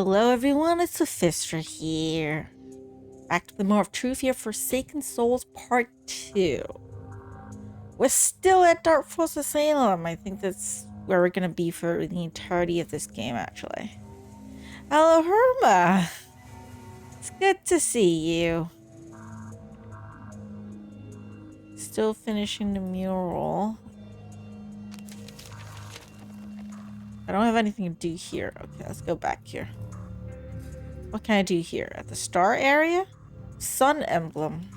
Hello everyone, it's Luphisra here. Back to the More of Truth here, Forsaken Souls Part 2. We're still at Dark Falls Asylum. I think that's where we're gonna be for the entirety of this game, actually. Hello, Herma! It's good to see you. Still finishing the mural. I don't have anything to do here. Okay, let's go back here. What can I do here? At the star area? Sun emblem.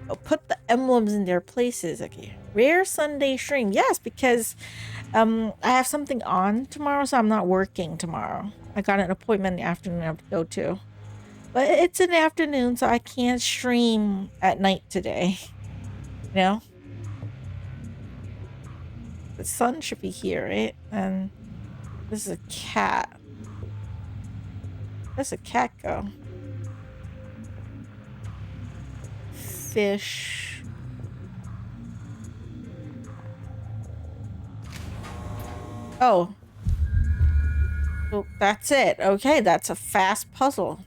Oh, put the emblems in their places. Okay. Rare Sunday stream. Yes, because I have something on tomorrow, so I'm not working tomorrow. I got an appointment in the afternoon I have to go to. But it's an afternoon, so I can't stream at night today. You know? The sun should be here, right? And this is a cat. Where's a cat go? Fish. Oh. Well, that's it. Okay, that's a fast puzzle.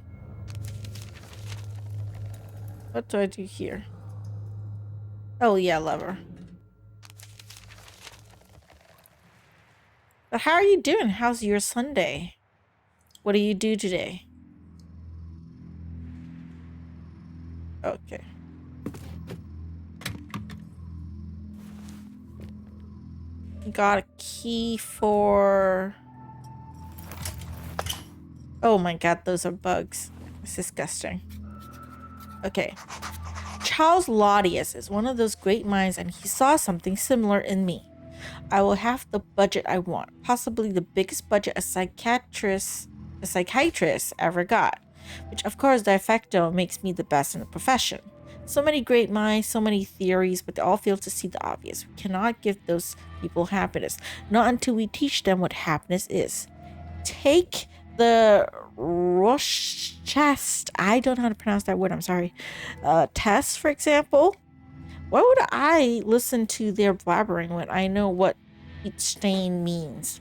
What do I do here? Oh, yeah, lever. But how are you doing? How's your Sunday? What do you do today? Okay. Got a key for... Oh my god, those are bugs. It's disgusting. Okay. Charles Laudius is one of those great minds, and he saw something similar in me. I will have the budget I want, possibly the biggest budget a psychiatrist ever got, which of course de facto makes me the best in the profession. So many great minds, so many theories, but they all fail to see the obvious. We cannot give those people happiness, not until we teach them what happiness is. Take the Rorschach, I don't know how to pronounce that word, I'm sorry, test, for example. Why would I listen to their blabbering when I know what each stain means?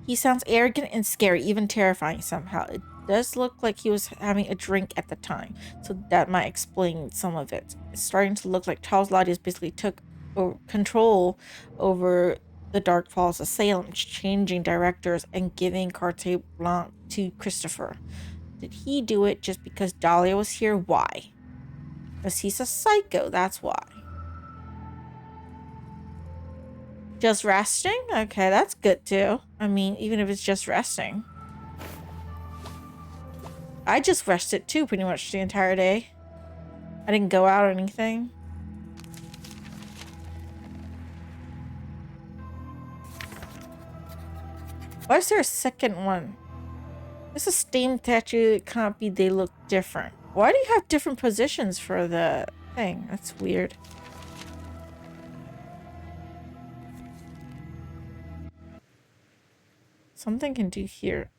He sounds arrogant and scary, even terrifying somehow. It does look like he was having a drink at the time, so that might explain some of it. It's starting to look like Charles Laudius basically took control over the Dark Falls Asylum, changing directors and giving carte blanche to Christopher. Did he do it just because Dahlia was here? Why? Because he's a psycho, that's why. Just resting? Okay, that's good too. I mean, even if it's just resting. I just rested too pretty much the entire day. I didn't go out or anything. Why is there a second one? This is same tattoo. It can't be they look different. Why do you have different positions for the thing? That's weird. Something can do here.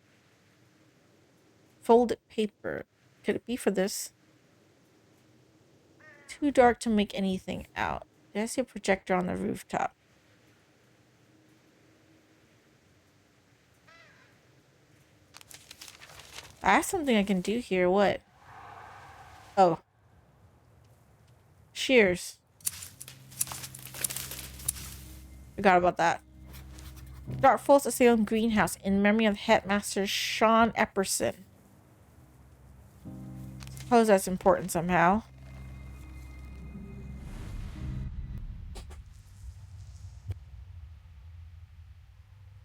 Folded paper. Could it be for this? Too dark to make anything out. Did I see a projector on the rooftop? I have something I can do here. What? Oh. Shears. Forgot about that. Dark Falls Asylum Greenhouse in memory of Headmaster Sean Epperson. Suppose that's important somehow.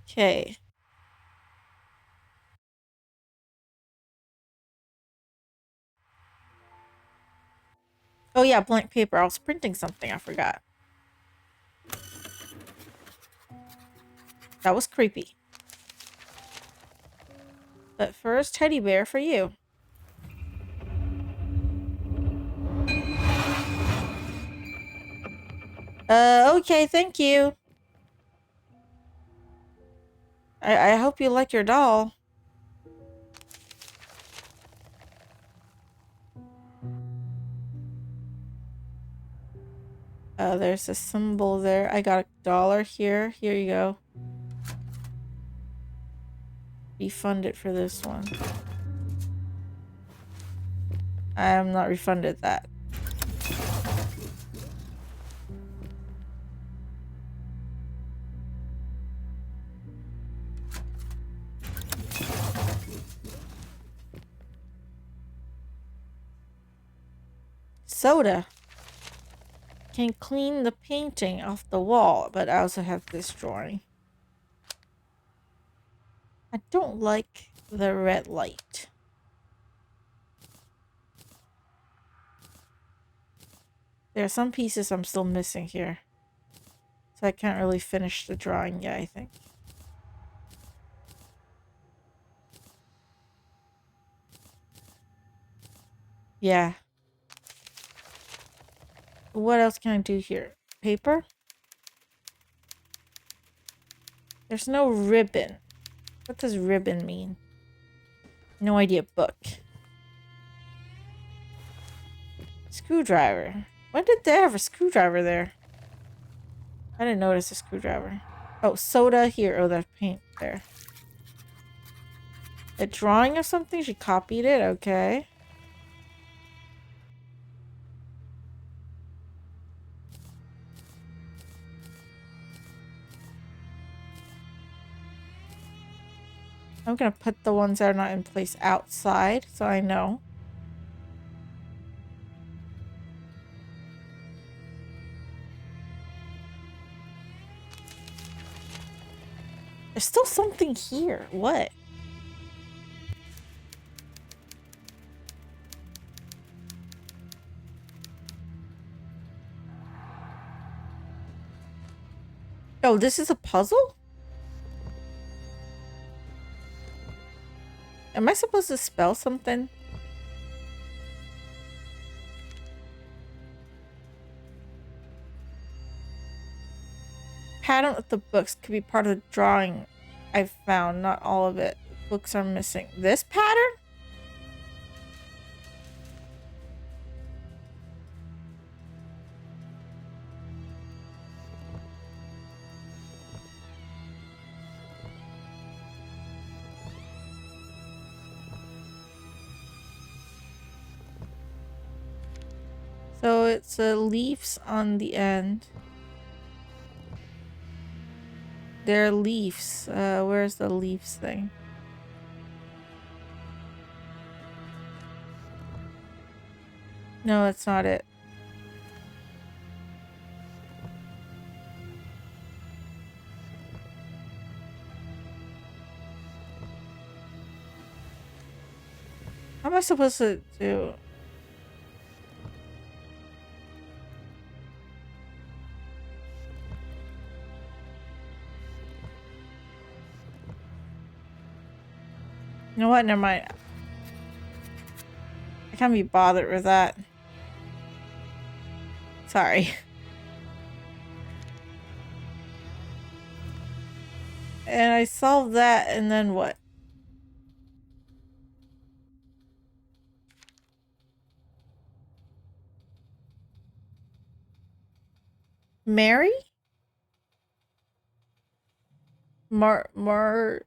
Okay. Oh yeah, blank paper. I was printing something. I forgot. That was creepy. But first, teddy bear for you. Okay, thank you. I hope you like your doll. There's a symbol there. I got $1 here. Here you go. refunded for this one. I am not refunded that. Soda can clean the painting off the wall, but I also have this drawing. I don't like the red light. There are some pieces I'm still missing here. So I can't really finish the drawing yet, I think. Yeah. What else can I do here? Paper? There's no ribbon. What does ribbon mean? No idea. Book. Screwdriver. When did they have a screwdriver there? I didn't notice a screwdriver. Oh, soda here. Oh, there's paint there. A drawing of something? She copied it? Okay. I'm gonna put the ones that are not in place outside so I know. There's still something here. What? Oh, this is a puzzle? Am I supposed to spell something? Pattern of the books could be part of the drawing I found. Not all of it. Books are missing. This pattern? So it's leaves on the end. There are leaves. Where's the leaves thing? No, that's not it. How am I supposed to do? You know what? Never mind. I can't be bothered with that. Sorry. And I solved that, and then what? Mary? Marty?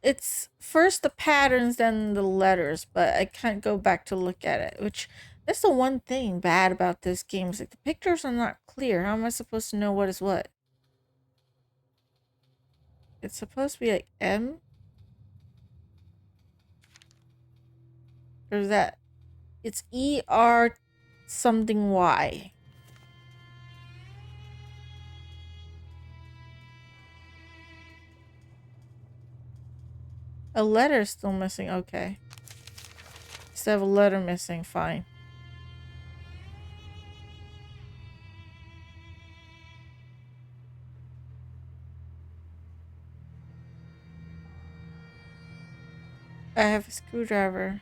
It's first the patterns, then the letters, but I can't go back to look at it, which that's the one thing bad about this game. Is like the pictures are not clear. How am I supposed to know what is what? It's supposed to be like M? Or is that? It's ER something Y. A letter is still missing. Okay. Instead of a letter missing. Fine. I have a screwdriver.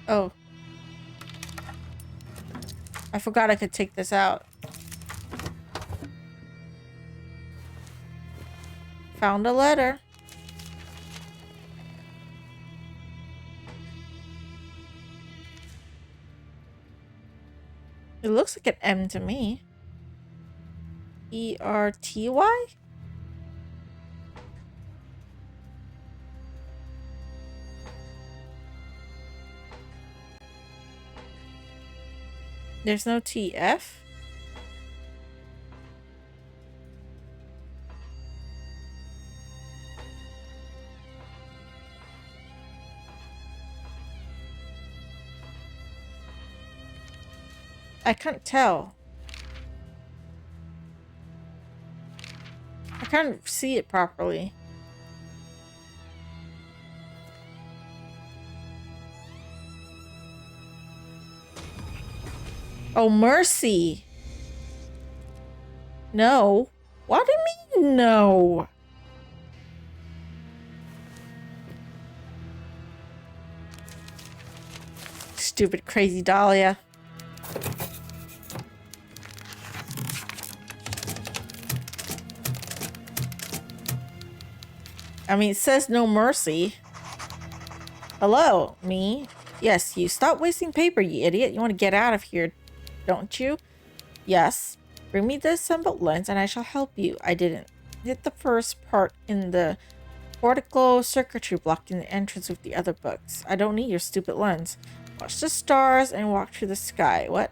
Oh. I forgot I could take this out. Found a letter. It looks like an M to me. E-R-T-Y? There's no T-F? I can't tell. I can't see it properly. Oh, mercy. No. What do you mean, no? Stupid, crazy Dahlia. I mean, it says no mercy. Hello, me? Yes, you. Stop wasting paper, you idiot. You want to get out of here, don't you? Yes. Bring me the assembled lens and I shall help you. I didn't. Hit the first part in the cortical circuitry blocking the entrance with the other books. I don't need your stupid lens. Watch the stars and walk through the sky. What?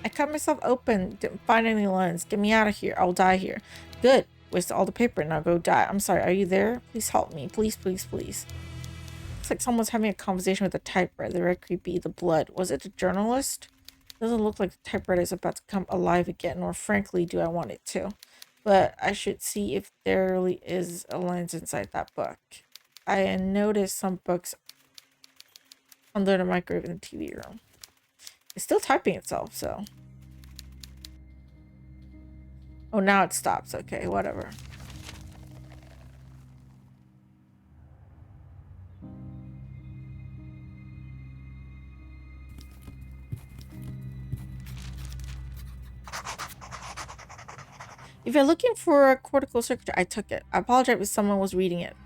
I cut myself open. Didn't find any lens. Get me out of here. I'll die here. Good. Wasted all the paper. Now go die. I'm sorry. Are you there? Please help me. Please, please, please. Looks like someone's having a conversation with a typewriter. The red creepy. The blood. Was it a journalist? Doesn't look like the typewriter is about to come alive again, nor frankly do I want it to. But I should see if there really is a lens inside that book. I noticed some books under the microwave in the TV room. It's still typing itself, so. Oh, now it stops. Okay, whatever. If you're looking for a cortical circuitry, I took it. I apologize if someone was reading it.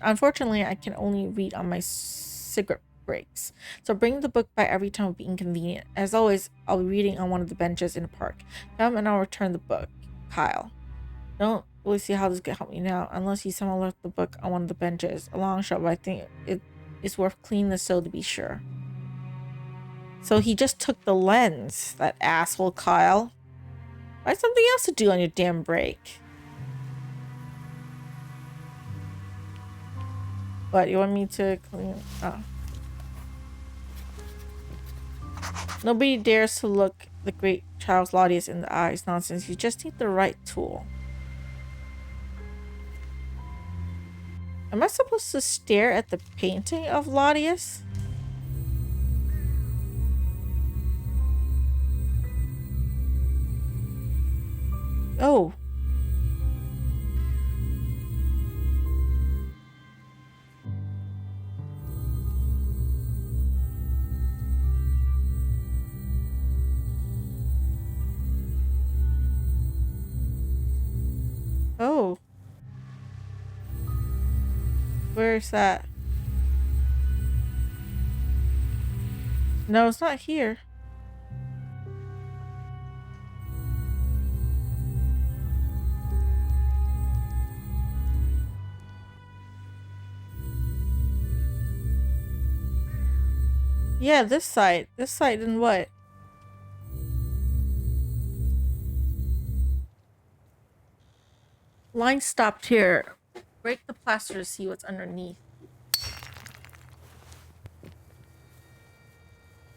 Unfortunately, I can only read on my cigarette breaks. So bringing the book by every time would be inconvenient. As always, I'll be reading on one of the benches in the park. Come and I'll return the book. Kyle. Don't really see how this could help me now, unless he somehow left the book on one of the benches. A long shot, but I think it is worth cleaning the sill to be sure. So he just took the lens, that asshole Kyle. Find something else to do on your damn break. What, you want me to clean? Oh. Nobody dares to look the great Charles Laudius in the eyes. Nonsense. You just need the right tool. Am I supposed to stare at the painting of Laudius? Oh. Oh. Where's that? No, it's not here. Yeah, this side. This side and what? Line stopped here. Break the plaster to see what's underneath.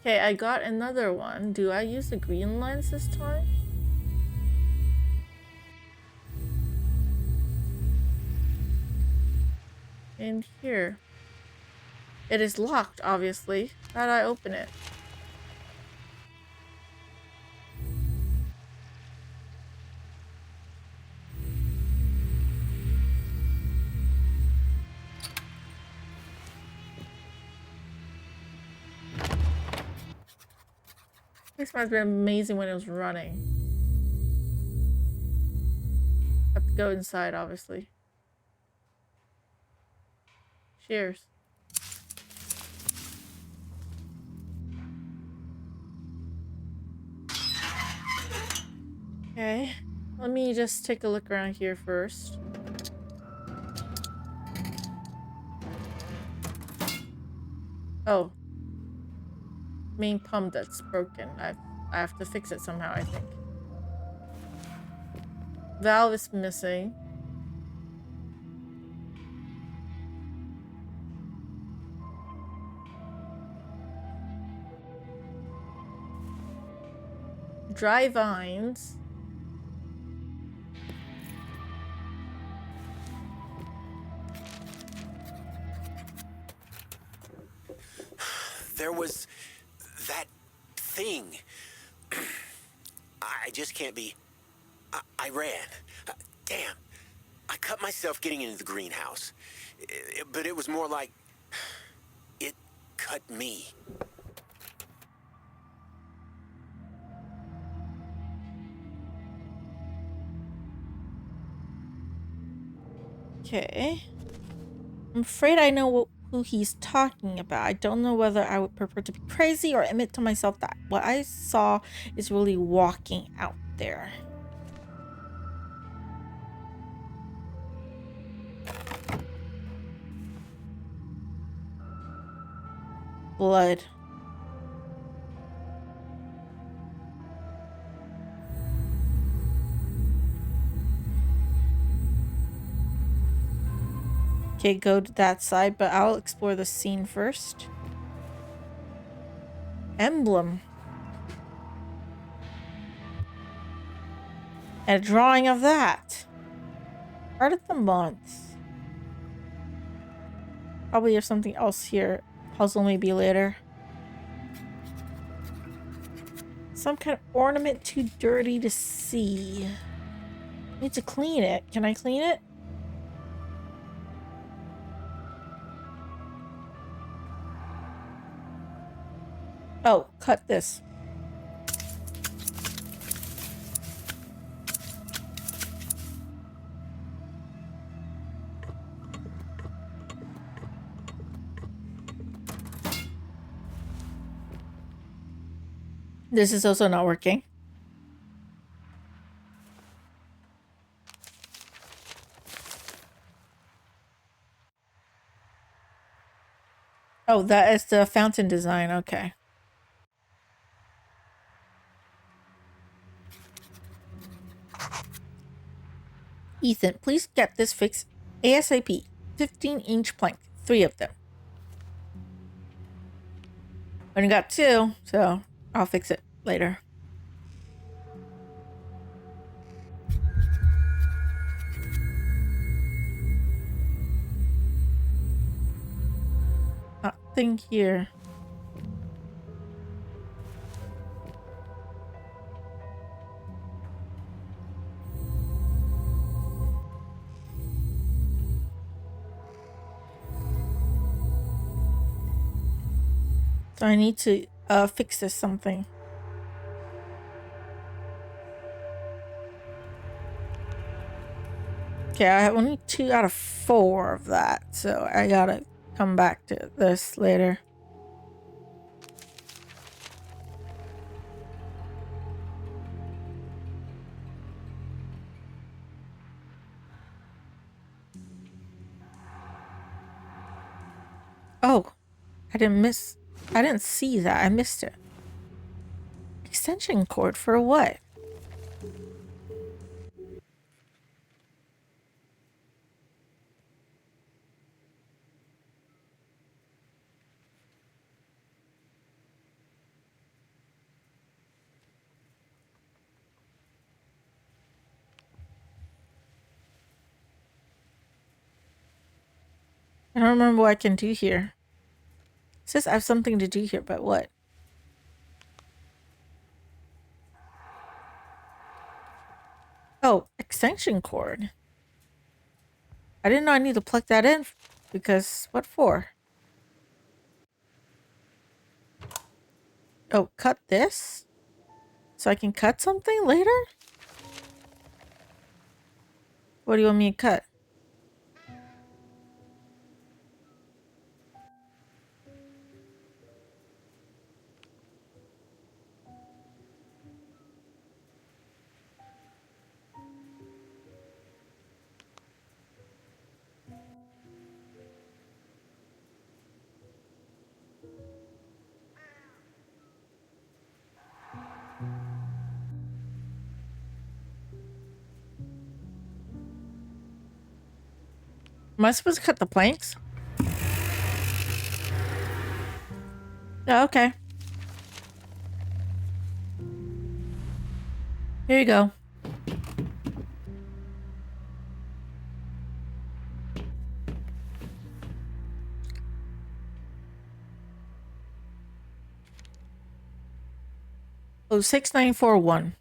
Okay, I got another one. Do I use the green lens this time? In here. It is locked, obviously. How'd I open it? This must have been amazing when it was running. Have to go inside, obviously. Cheers. Okay. Let me just take a look around here first. Oh. Main pump that's broken. I have to fix it somehow, I think. Valve is missing. Dry vines. There was that thing. I just can't be. I ran. Damn. I cut myself getting into the greenhouse. But it was more like it cut me. Okay. I'm afraid I know who he's talking about. I don't know whether I would prefer to be crazy or admit to myself that what I saw is really walking out there. Blood. Okay, go to that side, but I'll explore the scene first. Emblem. And a drawing of that. Art of the month. Probably there's something else here. Puzzle maybe later. Some kind of ornament too dirty to see. Need to clean it. Can I clean it? Oh, cut this. This is also not working. Oh, that is the fountain design. Okay. Ethan, please get this fixed ASAP. 15-inch plank. 3 of them. Only got 2, so I'll fix it later. Nothing here. So I need to fix this something. Okay, I have only 2 out of 4 of that, so I gotta come back to this later. Oh, I didn't see that. I missed it. Extension cord for what? I don't remember what I can do here. It says I have something to do here, but what? Oh, extension cord. I didn't know I need to plug that in because what for? Oh, cut this? So I can cut something later? What do you want me to cut? Am I supposed to cut the planks? Oh, okay. Here you go. Oh, 6941.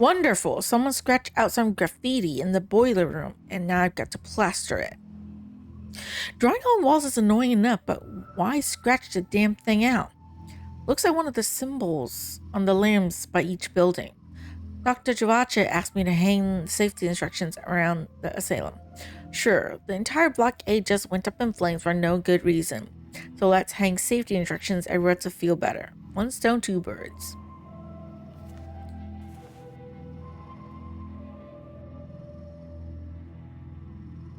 Wonderful. Someone scratched out some graffiti in the boiler room, and now I've got to plaster it. Drawing on walls is annoying enough, but why scratch the damn thing out? Looks like one of the symbols on the lamps by each building. Dr. Javacha asked me to hang safety instructions around the asylum. Sure, the entire Block A just went up in flames for no good reason. So let's hang safety instructions everywhere to feel better. One stone, two birds.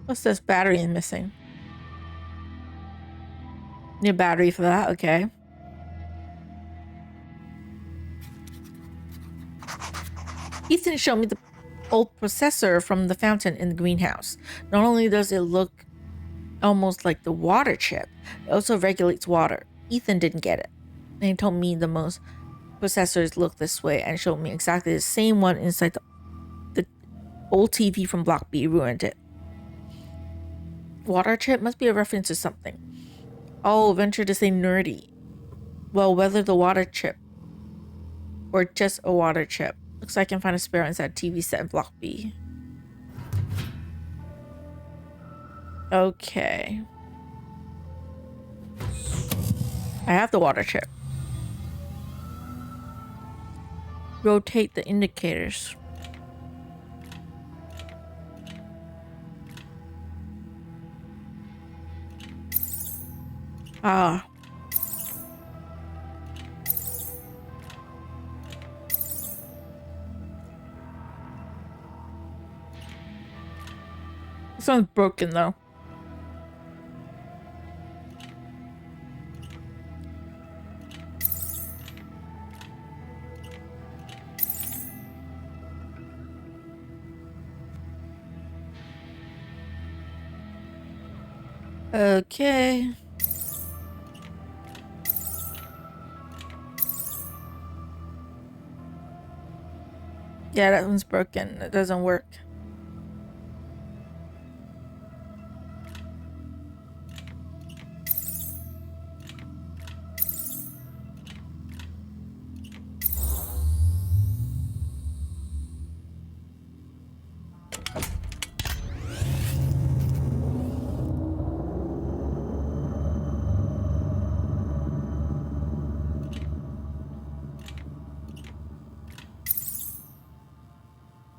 What's this? Battery missing. Need a battery for that? Okay. Ethan showed me the old processor from the fountain in the greenhouse. Not only does it look almost like the water chip, it also regulates water. Ethan didn't get it. And he told me the most processors look this way and showed me exactly the same one inside the old TV from Block B ruined it. Water chip must be a reference to something. I'll venture to say nerdy. Well, whether the water chip or just a water chip. Looks like I can find a spare inside TV set in Block B. Okay. I have the water chip. Rotate the indicators. Ah. This one's broken though. Okay. Yeah, that one's broken. It doesn't work.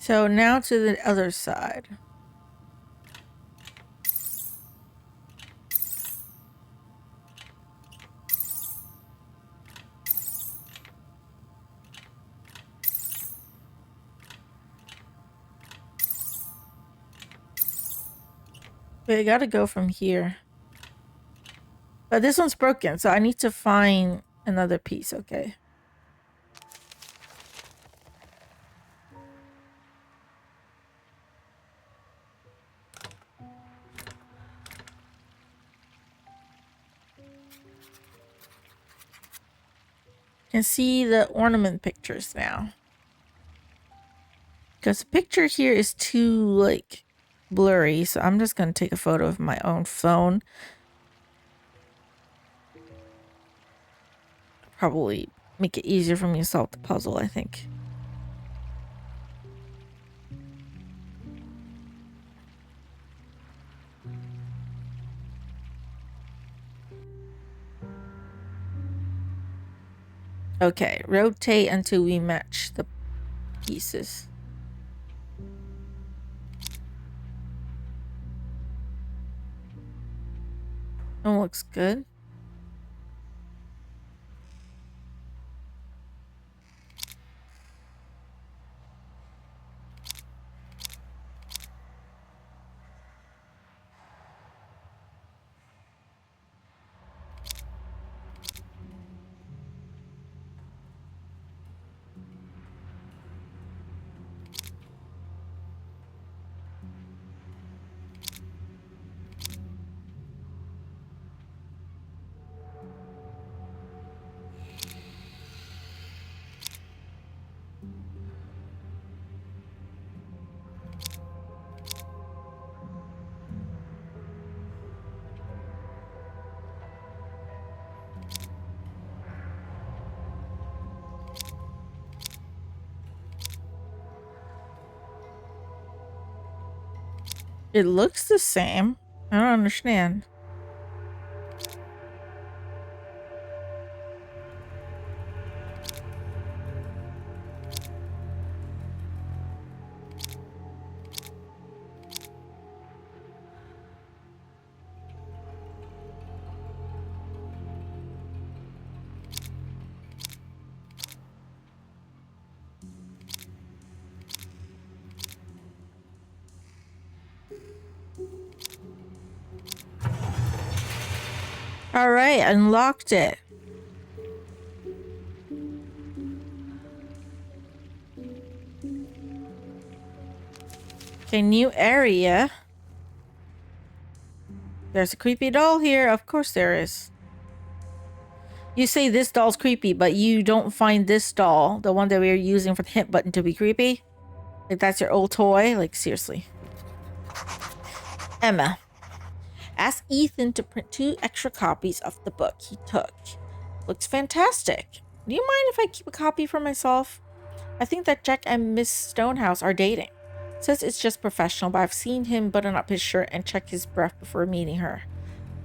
So now to the other side. Wait, I gotta go from here. But this one's broken, so I need to find another piece, okay. Can see the ornament pictures now. Because the picture here is too, like, blurry, so I'm just gonna take a photo of my own phone. Probably make it easier for me to solve the puzzle, I think. Okay, rotate until we match the pieces. Oh, looks good. It looks the same. I don't understand. All right, unlocked it. Okay, new area. There's a creepy doll here. Of course there is. You say this doll's creepy, but you don't find this doll, the one that we were using for the hint button, to be creepy? Like, that's your old toy? Like, seriously. Emma. Ask Ethan to print 2 extra copies of the book he took. Looks fantastic. Do you mind if I keep a copy for myself? I think that Jack and Miss Stonehouse are dating. Says it's just professional, but I've seen him button up his shirt and check his breath before meeting her.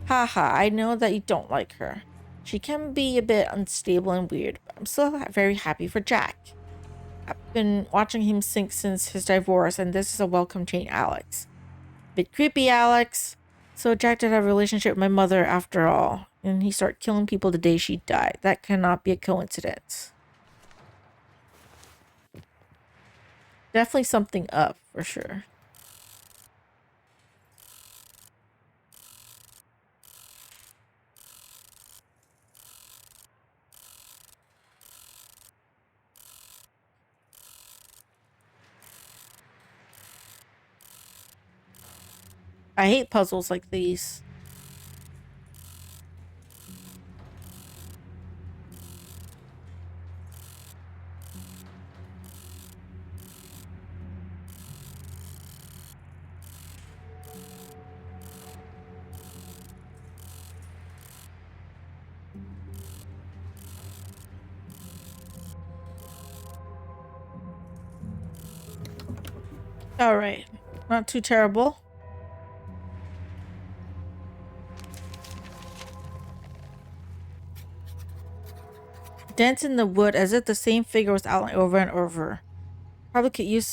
Haha, I know that you don't like her. She can be a bit unstable and weird, but I'm still very happy for Jack. I've been watching him sink since his divorce, and this is a welcome change, Alex. Bit creepy, Alex. So Jack did have a relationship with my mother after all, and he started killing people the day she died. That cannot be a coincidence. Definitely something up, for sure. I hate puzzles like these. All right, not too terrible. Dents in the wood as if the same figure was outlined over and over. Probably could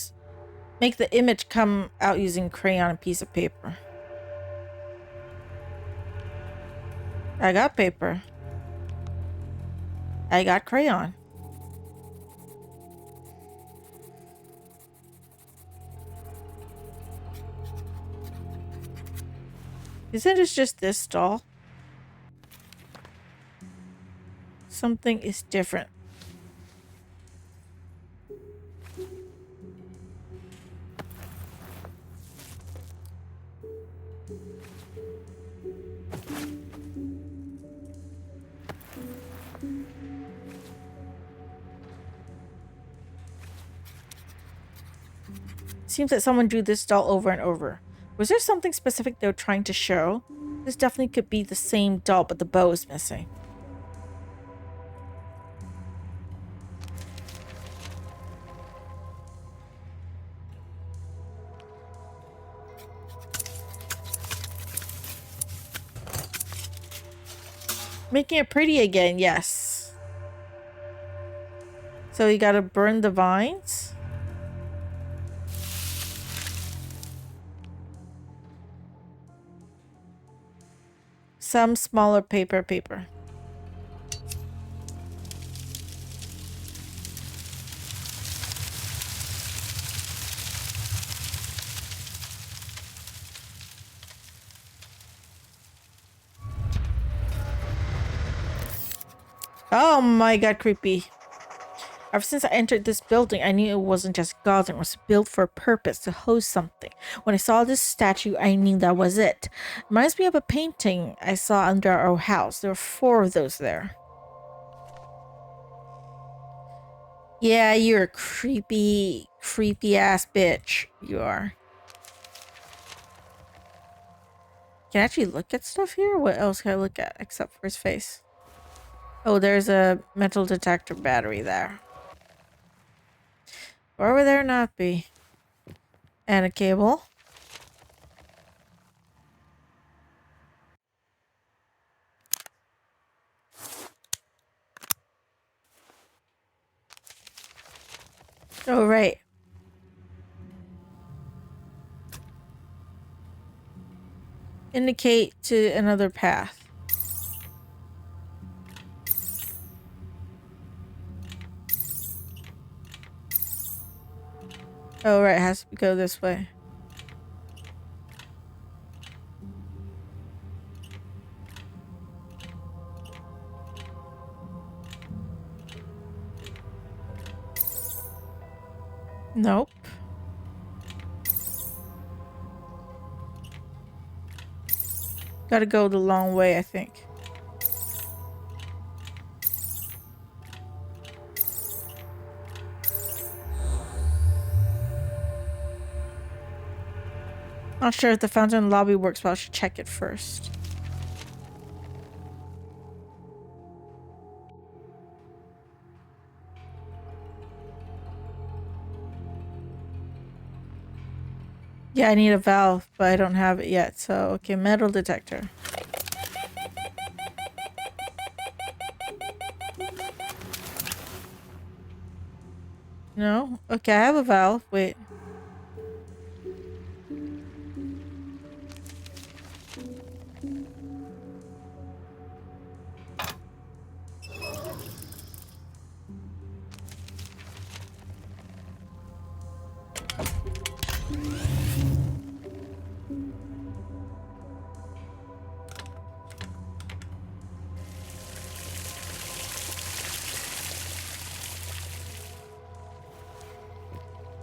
make the image come out using crayon and piece of paper. I got paper. I got crayon. Isn't it just this doll? Something is different. Seems that someone drew this doll over and over. Was there something specific they were trying to show? This definitely could be the same doll, but the bow is missing. Making it pretty again, yes. So you gotta burn the vines. Some smaller paper. Oh my god, creepy. Ever since I entered this building, I knew it wasn't just gods. It was built for a purpose, to host something. When I saw this statue, I knew that was it. Reminds me of a painting I saw under our house. There were 4 of those there. Yeah, you're a creepy ass bitch. You are. Can I actually look at stuff here? What else can I look at except for his face? Oh, there's a metal detector battery there. Or would there not be? And a cable. Oh, right. Indicate to another path. Oh, right. It has to go this way. Nope. Gotta go the long way, I think. Not sure if the fountain lobby works, but I should check it first. Yeah, I need a valve, but I don't have it yet. So, okay, metal detector. No? Okay, I have a valve. Wait.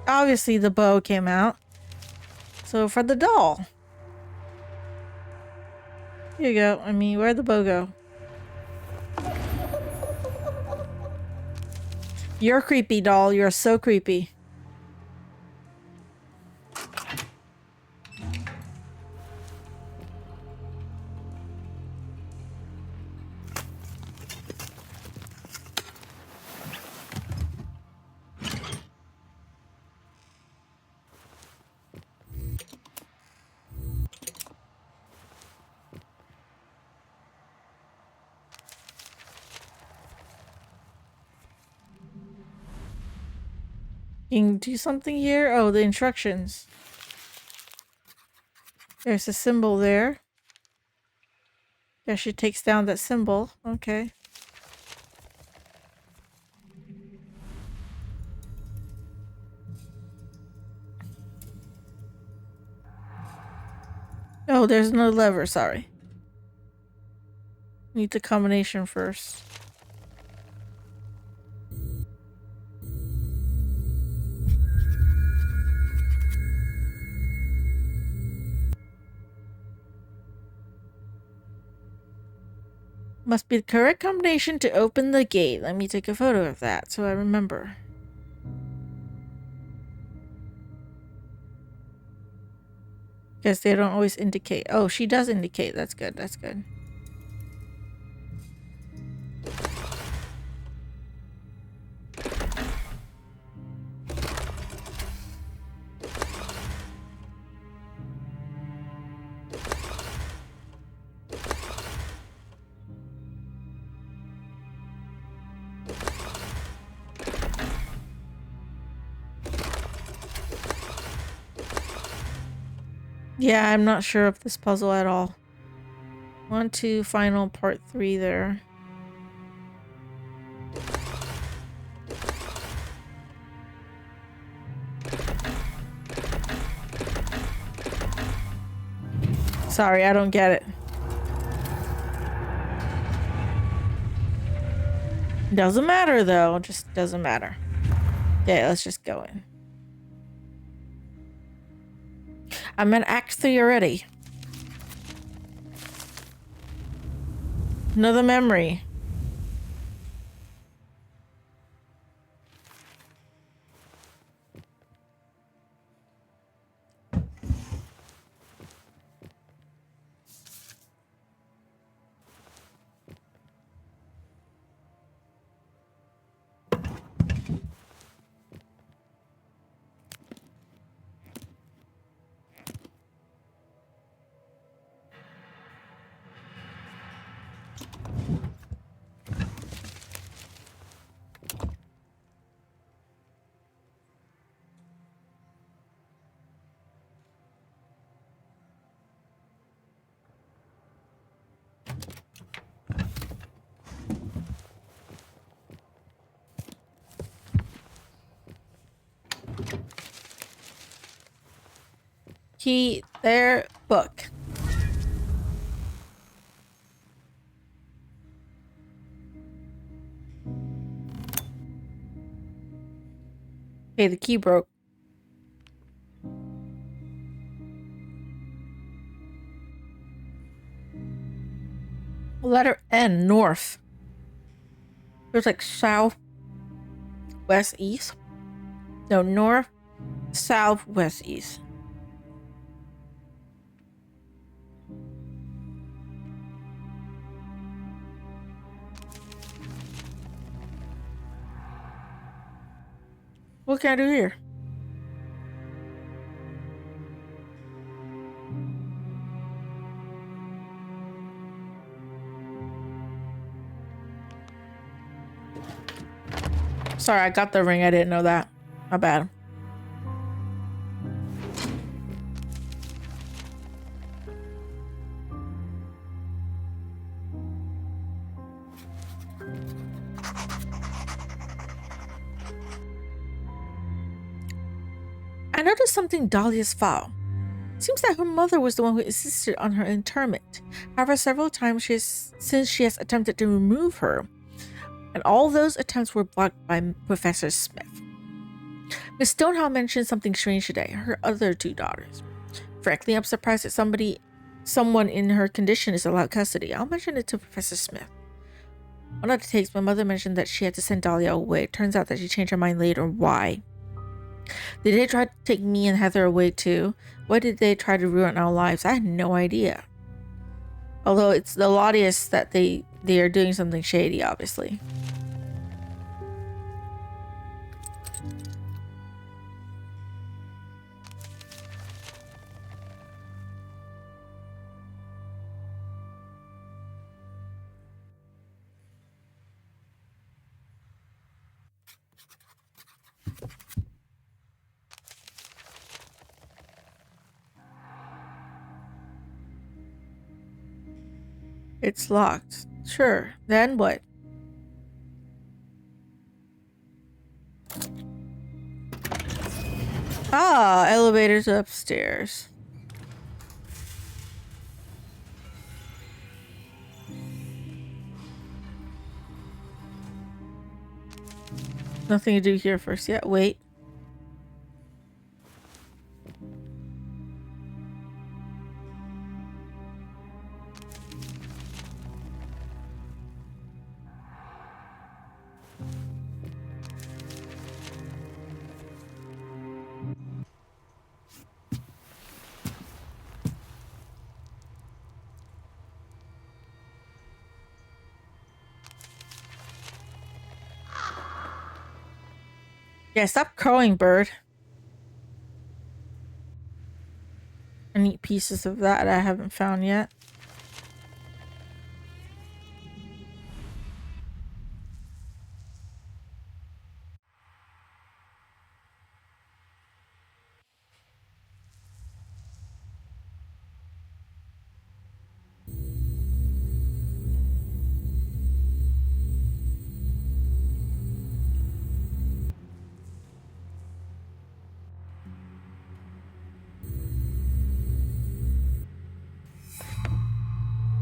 Obviously, the bow came out. So, for the doll. Here you go. I mean, where'd the bow go? You're creepy, doll. You're so creepy. You can do something here? Oh, the instructions. There's a symbol there. Yeah, she takes down that symbol. Okay. Oh, there's no lever, sorry. Need the combination first. Must be the correct combination to open the gate. Let me take a photo of that so I remember. Guess they don't always indicate. Oh, she does indicate. That's good. That's good. Yeah, I'm not sure of this puzzle at all. 1, 2, final part 3 there. Sorry, I don't get it. Doesn't matter though, just doesn't matter. Okay, let's just go in. I'm at Act 3 already. Another memory. Key there, book. Okay, the key broke. Letter N, north. There's like south, west, east. No, north, south, west, east. What can I do here? Sorry, I got the ring. I didn't know that. My bad. I noticed something in Dahlia's file. Seems that her mother was the one who insisted on her interment. However, several times since she has attempted to remove her, and all those attempts were blocked by Professor Smith. Miss Stonehouse mentioned something strange today, her other two daughters. Frankly, I'm surprised that someone in her condition is allowed custody. I'll mention it to Professor Smith. One of the takes, my mother mentioned that she had to send Dahlia away. It turns out that she changed her mind later. Why? Did they try to take me and Heather away too? Why did they try to ruin our lives? I had no idea. Although it's the obvious that they are doing something shady, obviously. It's locked. Sure. Then what? Ah, elevators upstairs. Nothing to do here first yet. Wait. Yeah, stop crowing, bird. I need pieces of that I haven't found yet.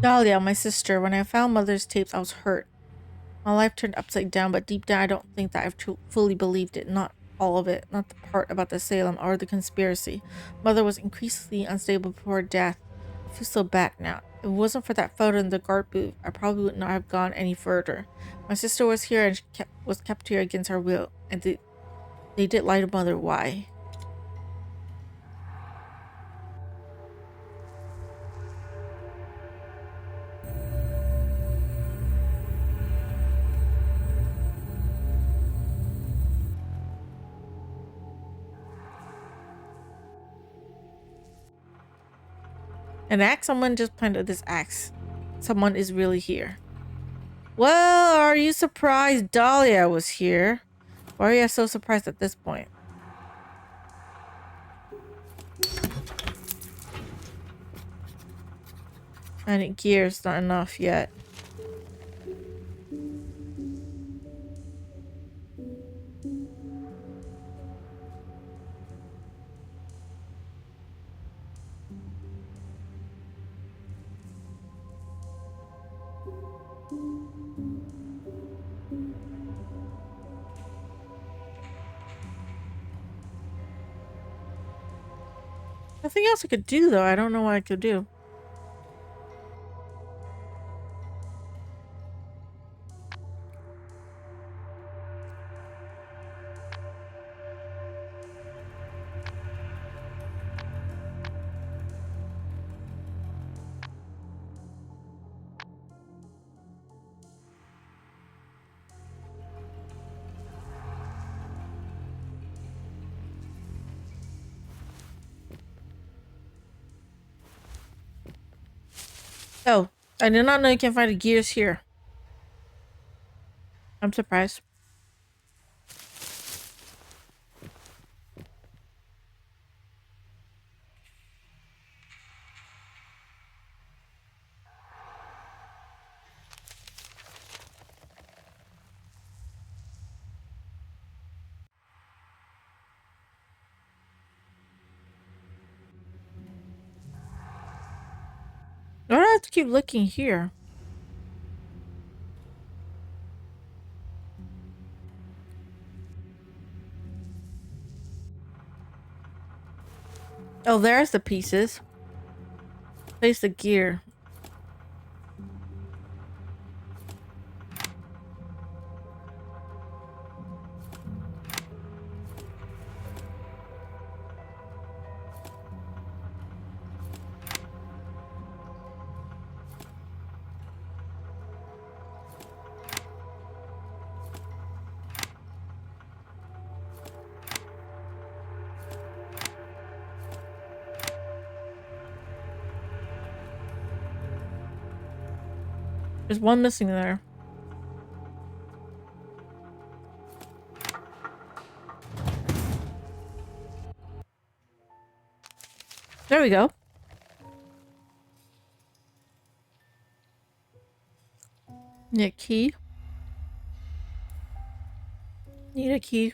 Dahlia, my sister, when I found Mother's tapes, I was hurt. My life turned upside down, but deep down, I don't think that I've fully believed it. Not all of it. Not the part about the Salem or the conspiracy. Mother was increasingly unstable before her death. I feel so bad now. If it wasn't for that photo in the guard booth, I probably would not have gone any further. My sister was here and she was kept here against her will. And they did lie to Mother. Why? An axe? Someone just planted this axe. Someone is really here. Well, are you surprised Dahlia was here? Why are you so surprised at this point? And gear's not enough yet. Nothing else I could do, though. I don't know what I could do. Oh, I did not know you can find the gears here. I'm surprised. Why do I have to keep looking here? Oh, there's the pieces. Place the gear. There's one missing there. There we go. Need a key. Need a key.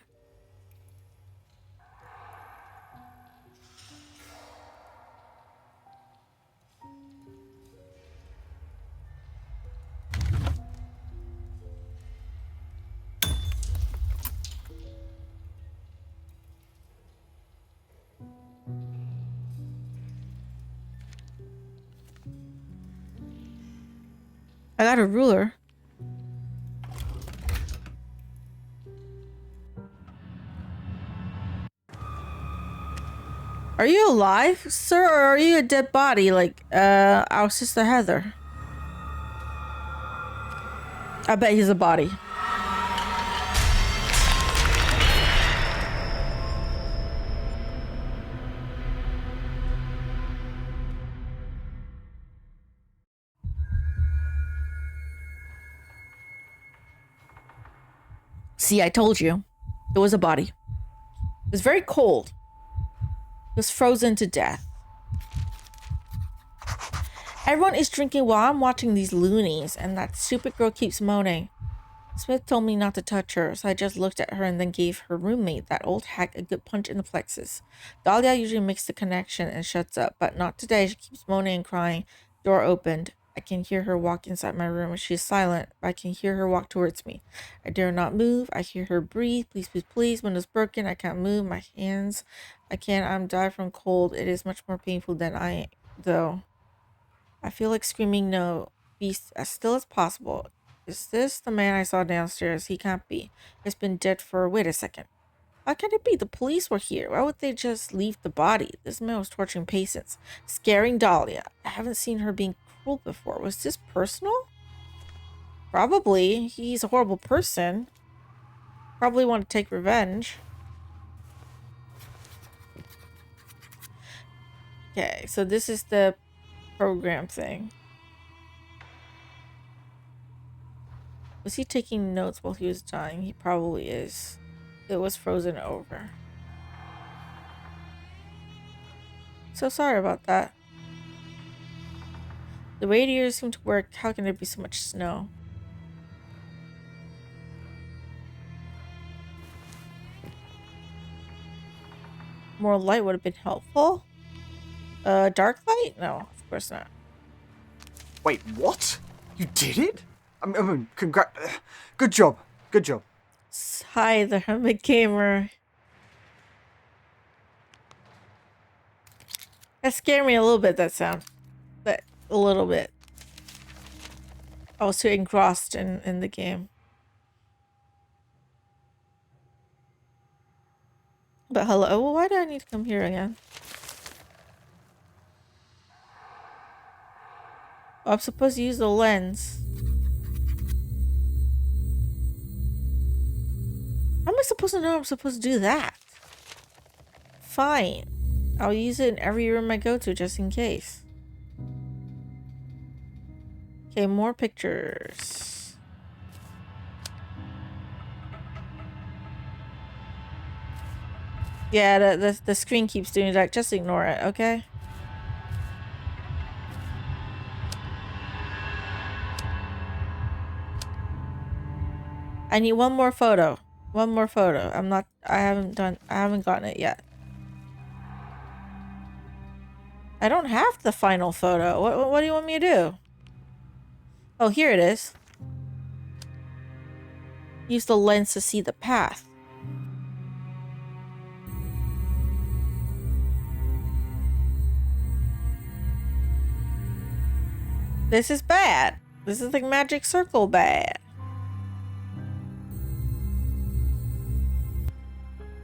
I got a ruler. Are you alive, sir, or are you a dead body like our sister Heather? I bet he's a body. See, I told you. It was a body. It was very cold. It was frozen to death. Everyone is drinking while I'm watching these loonies, and that stupid girl keeps moaning. Smith told me not to touch her, so I just looked at her and then gave her roommate, that old hack, a good punch in the plexus. Dahlia usually makes the connection and shuts up, but not today. She keeps moaning and crying. Door opened. I can hear her walk inside my room. She is silent, but I can hear her walk towards me. I dare not move. I hear her breathe. Please, please, please. Window's broken. I can't move. My hands. I can't. I'm dying from cold. It is much more painful than though. I feel like screaming no. Be as still as possible. Is this the man I saw downstairs? He can't be. He's been dead for... Wait a second. How can it be? The police were here. Why would they just leave the body? This man was torturing patients. Scaring Dahlia. I haven't seen her being cruel before. Was this personal? Probably. He's a horrible person. Probably want to take revenge. Okay, so this is the program thing. Was he taking notes while he was dying? He probably is. It was frozen over. So sorry about that. The radiators seem to work. How can there be so much snow? More light would have been helpful. Dark light? No, of course not. Wait, what? You did it? I mean, good job. Good job. Hi, the hermit gamer. That scared me a little bit, that sound. But a little bit. I was too engrossed in the game. But hello, well, why do I need to come here again? Oh, I'm supposed to use the lens. How am I supposed to know I'm supposed to do that? Fine. I'll use it in every room I go to just in case. Okay, more pictures. Yeah, the screen keeps doing that. Just ignore it, okay? I need one more photo. One more photo. I haven't gotten it yet. I don't have the final photo. What do you want me to do? Oh, here it is. Use the lens to see the path. This is bad. This is like magic circle bad.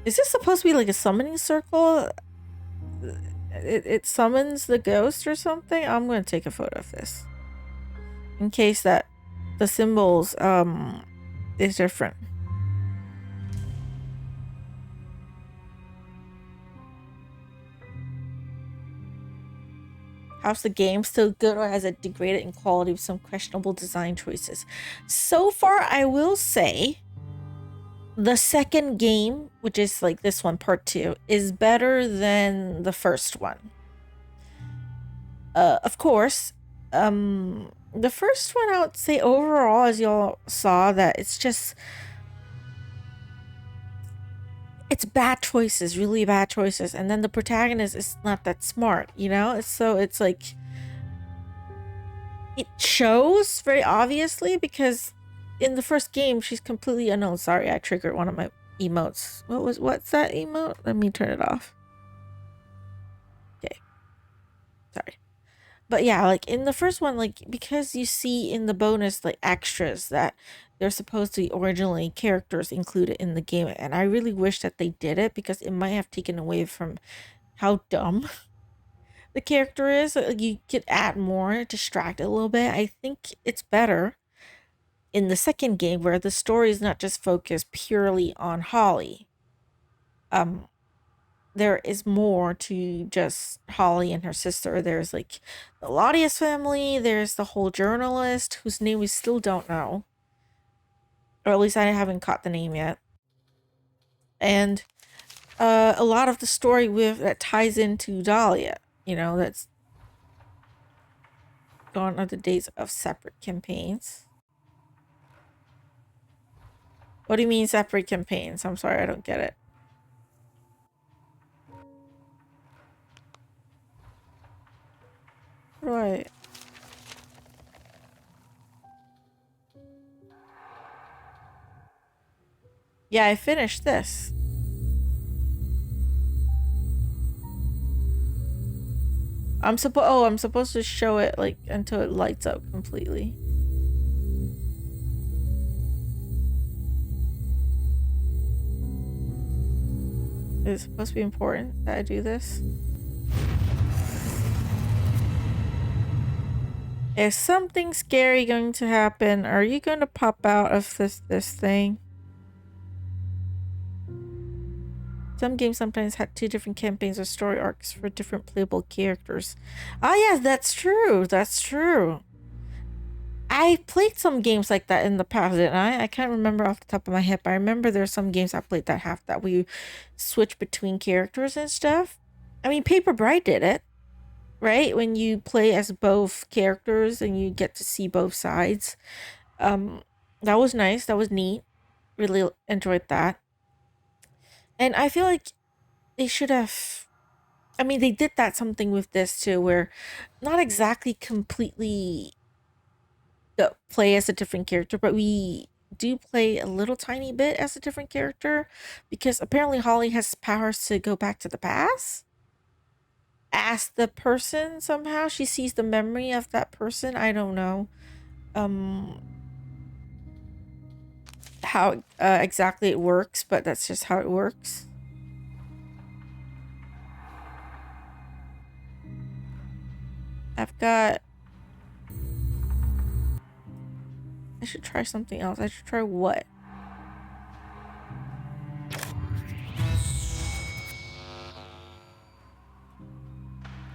Is this supposed to be like a summoning circle? It summons the ghost or something? I'm gonna take a photo of this. In case that the symbols is different. How's the game? Still good, or has it degraded in quality with some questionable design choices? So far, I will say the second game, which is like this one, part 2, is better than the first one. Of course, the first one, I would say overall, as y'all saw, that it's bad choices, really bad choices, and then the protagonist is not that smart, you know? So it's like it shows very obviously, because in the first game she's completely unknown. Sorry, I triggered one of my emotes. What's that emote? Let me turn it off. Okay, sorry. But yeah, like in the first one, like because you see in the bonus like extras that they're supposed to be originally characters included in the game, and I really wish that they did it, because it might have taken away from how dumb the character is. Like, you could add more, distract it a little bit. I think it's better in the second game where the story is not just focused purely on Holly. There is more to just Holly and her sister. There's like the Lodius family, there's the whole journalist whose name we still don't know, or at least I haven't caught the name yet, and a lot of the story with that ties into Dahlia, you know, that's gone on the days of separate campaigns. What do you mean separate campaigns? I'm sorry, I don't get it. Right. Yeah, I finished this. I'm supposed to show it like until it lights up completely. Is it supposed to be important that I do this? Is something scary going to happen? Are you going to pop out of this thing? Some games sometimes had 2 different campaigns or story arcs for different playable characters. Ah, yes, that's true. That's true. I played some games like that in the past, didn't I? I can't remember off the top of my head, but I remember there's some games I played that have that, where you switch between characters and stuff. I mean, Paper Bride did it, right? When you play as both characters and you get to see both sides. That was nice. That was neat. Really enjoyed that. And I feel like they should have, I mean, they did that something with this too, where not exactly completely play as a different character, but we do play a little tiny bit as a different character, because apparently Holly has powers to go back to the past. as the person somehow. She sees the memory of that person. I don't know how exactly it works, but that's just how it works. I've got... I should try something else. I should try what?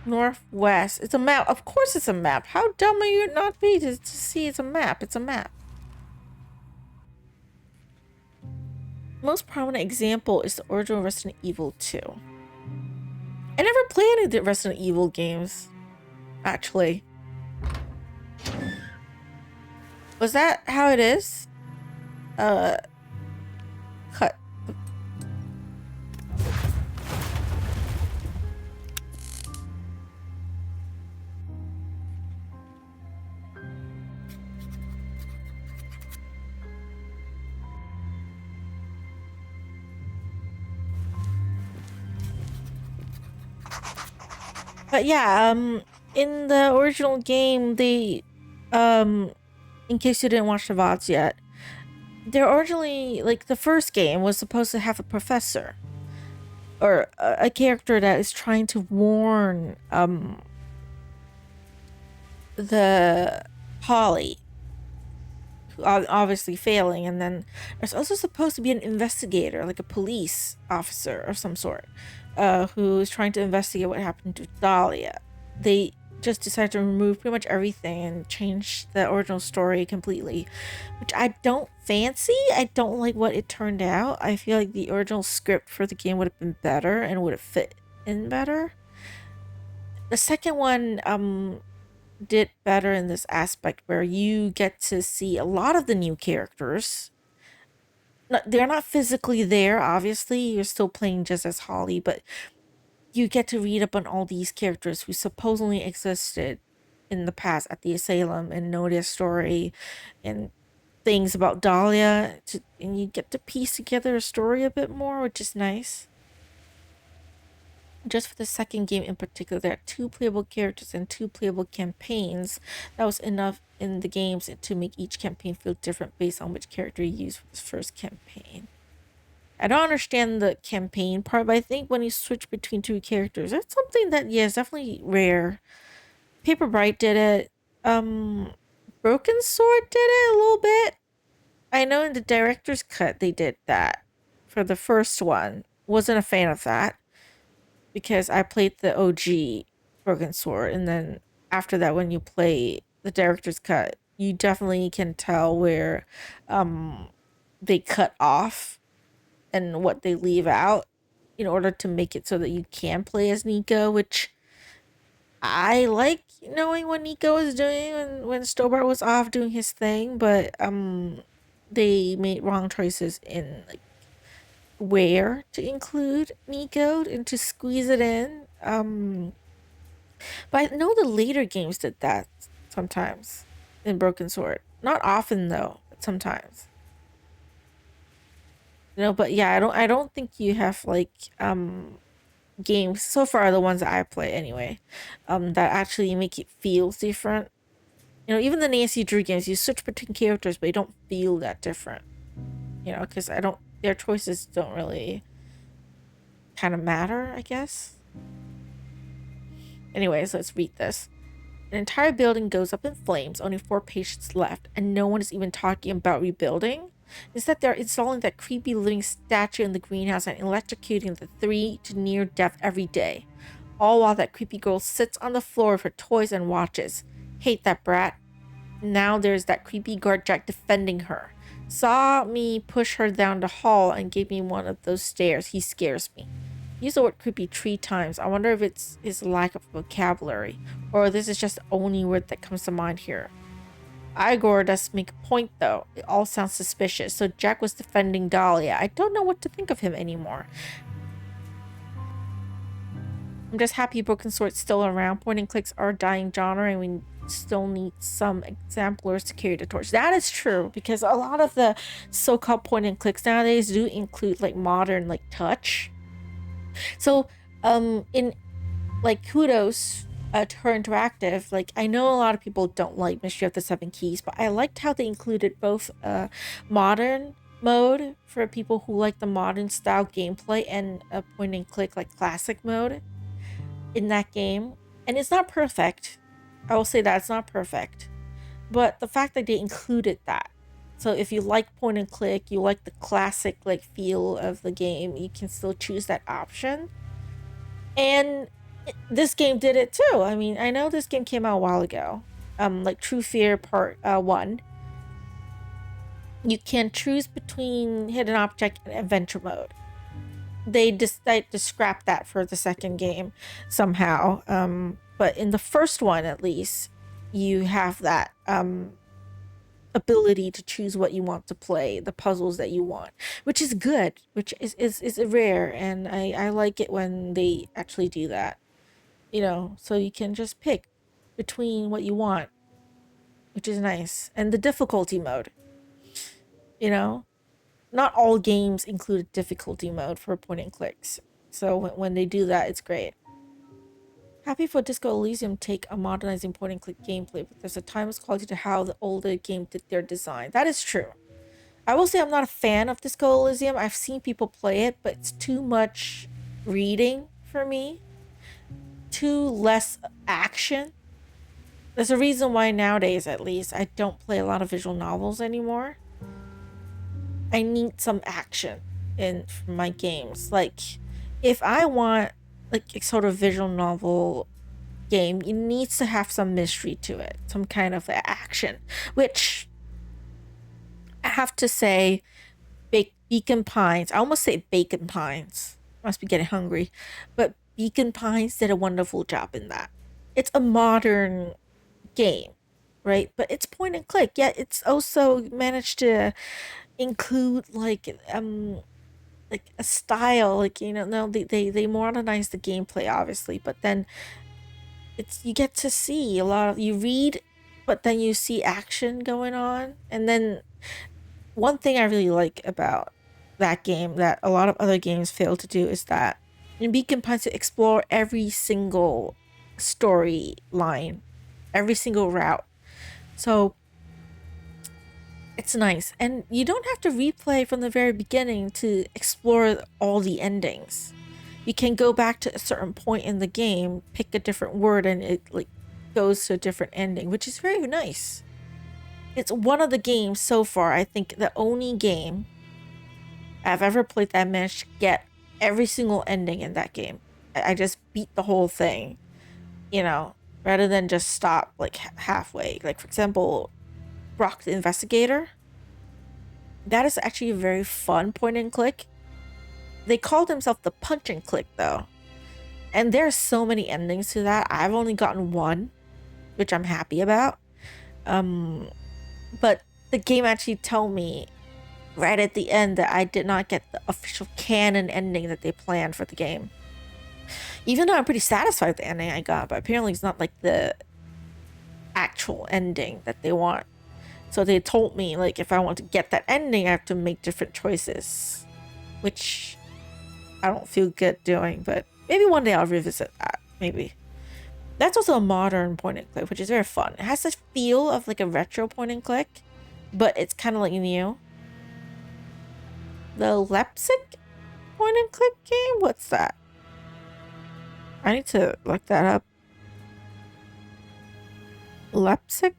Northwest. It's a map. Of course it's a map. How dumb are you not be to see it's a map? It's a map. Most prominent example is the original Resident Evil 2. I never played any of the Resident Evil games, actually. Was that how it is? Cut. But yeah, in the original game, they, in case you didn't watch the VODs yet, they're originally, like, the first game was supposed to have a professor. Or a character that is trying to warn, the Holly, who obviously failing, and then there's also supposed to be an investigator, like a police officer of some sort, who is trying to investigate what happened to Dahlia. They just decided to remove pretty much everything and change the original story completely, which I don't fancy. I don't like what it turned out. I feel like the original script for the game would have been better and would have fit in better. The second one did better in this aspect where you get to see a lot of the new characters. They're not physically there, obviously. You're still playing just as Holly, but you get to read up on all these characters who supposedly existed in the past at the asylum and know their story and things about Dahlia. And you get to piece together a story a bit more, which is nice. Just for the second game in particular, there are 2 playable characters and 2 playable campaigns. That was enough in the games to make each campaign feel different based on which character you use for this first campaign. I don't understand the campaign part, but I think when you switch between 2 characters, that's something that, yeah, is definitely rare. Paper Bright did it. Broken Sword did it a little bit. I know in the director's cut they did that for the first one. Wasn't a fan of that, because I played the OG Broken Sword, and then after that, when you play the director's cut, you definitely can tell where they cut off and what they leave out in order to make it so that you can play as Nico, which I like knowing what Nico was doing when Stobart was off doing his thing, but they made wrong choices in, like, where to include Nico and to squeeze it in. But I know the later games did that sometimes in Broken Sword. Not often though, but sometimes. But yeah, I don't think you have, like, games so far, the ones that I play anyway, that actually make it feel different. Even the Nancy Drew games, you switch between characters, but you don't feel that different. Because their choices don't really kind of matter, I guess. Anyways, let's read this. An entire building goes up in flames, only 4 patients left, and no one is even talking about rebuilding. Instead, they're installing that creepy living statue in the greenhouse and electrocuting the 3 to near death every day. All while that creepy girl sits on the floor with her toys and watches. Hate that brat. Now there's that creepy guard Jack defending her. Saw me push her down the hall and gave me one of those stares. He scares me. Use the word creepy 3 times. I wonder if it's his lack of vocabulary, or this is just the only word that comes to mind here. Igor does make a point though. It all sounds suspicious. So Jack was defending Dahlia. I don't know what to think of him anymore. I'm just happy Broken Sword's still around. Point and clicks are a dying genre, and we still need some exemplars to carry the torch. That is true, because a lot of the so-called point and clicks nowadays do include, like, modern, like, touch. So in like kudos to her interactive. Like I know a lot of people don't like Mystery of the Seven Keys, but I liked how they included both modern mode for people who like the modern style gameplay and a point and click like classic mode in that game. And it's not perfect. I will say that it's not perfect. But the fact that they included that. So if you like point and click, you like the classic like feel of the game, you can still choose that option. And this game did it too. I mean, I know this game came out a while ago. Like True Fear Part 1. You can choose between hidden object and adventure mode. They decided to scrap that for the second game somehow. But in the first one, at least, you have that ability to choose what you want to play, the puzzles that you want, which is good, which is rare, and I like it when they actually do that. So you can just pick between what you want, which is nice. And the difficulty mode, you know, not all games include a difficulty mode for point and clicks. So when they do that, it's great. Happy for Disco Elysium take a modernizing point and click gameplay, but there's a timeless quality to how the older game did their design. That is true. I will say I'm not a fan of Disco Elysium. I've seen people play it, but it's too much reading for me. Too less action. There's a reason why nowadays, at least, I don't play a lot of visual novels anymore. I need some action in my games. Like, if I want like a sort of visual novel game, it needs to have some mystery to it, some kind of action. Which I have to say, Beacon Pines. I almost say Bacon Pines. Must be getting hungry, but Beacon Pines did a wonderful job in that. It's a modern game, right? But it's point and click. Yet it's also managed to include like a style, like no, they modernize the gameplay obviously, but then you get to see a lot of, you read, but then you see action going on. And then one thing I really like about that game that a lot of other games fail to do is that in Beacon Pines to explore every single storyline, every single route. So it's nice. And you don't have to replay from the very beginning to explore all the endings. You can go back to a certain point in the game, pick a different word, and it like goes to a different ending, which is very nice. It's one of the games so far, I think the only game I've ever played that managed to get every single ending in that game. I just beat the whole thing, rather than just stop like halfway. Like, for example, Brock the Investigator. That is actually a very fun point and click. They call themselves the punch and click though. And there's so many endings to that. I've only gotten one, which I'm happy about. But the game actually told me right at the end that I did not get the official canon ending that they planned for the game. Even though I'm pretty satisfied with the ending I got, but apparently it's not like the actual ending that they want. So they told me, like, if I want to get that ending, I have to make different choices, which I don't feel good doing, but maybe one day I'll revisit that, maybe. That's also a modern point and click, which is very fun. It has the feel of like a retro point and click, but it's kind of like new. The Leipzig point and click game? What's that? I need to look that up. Leipzig?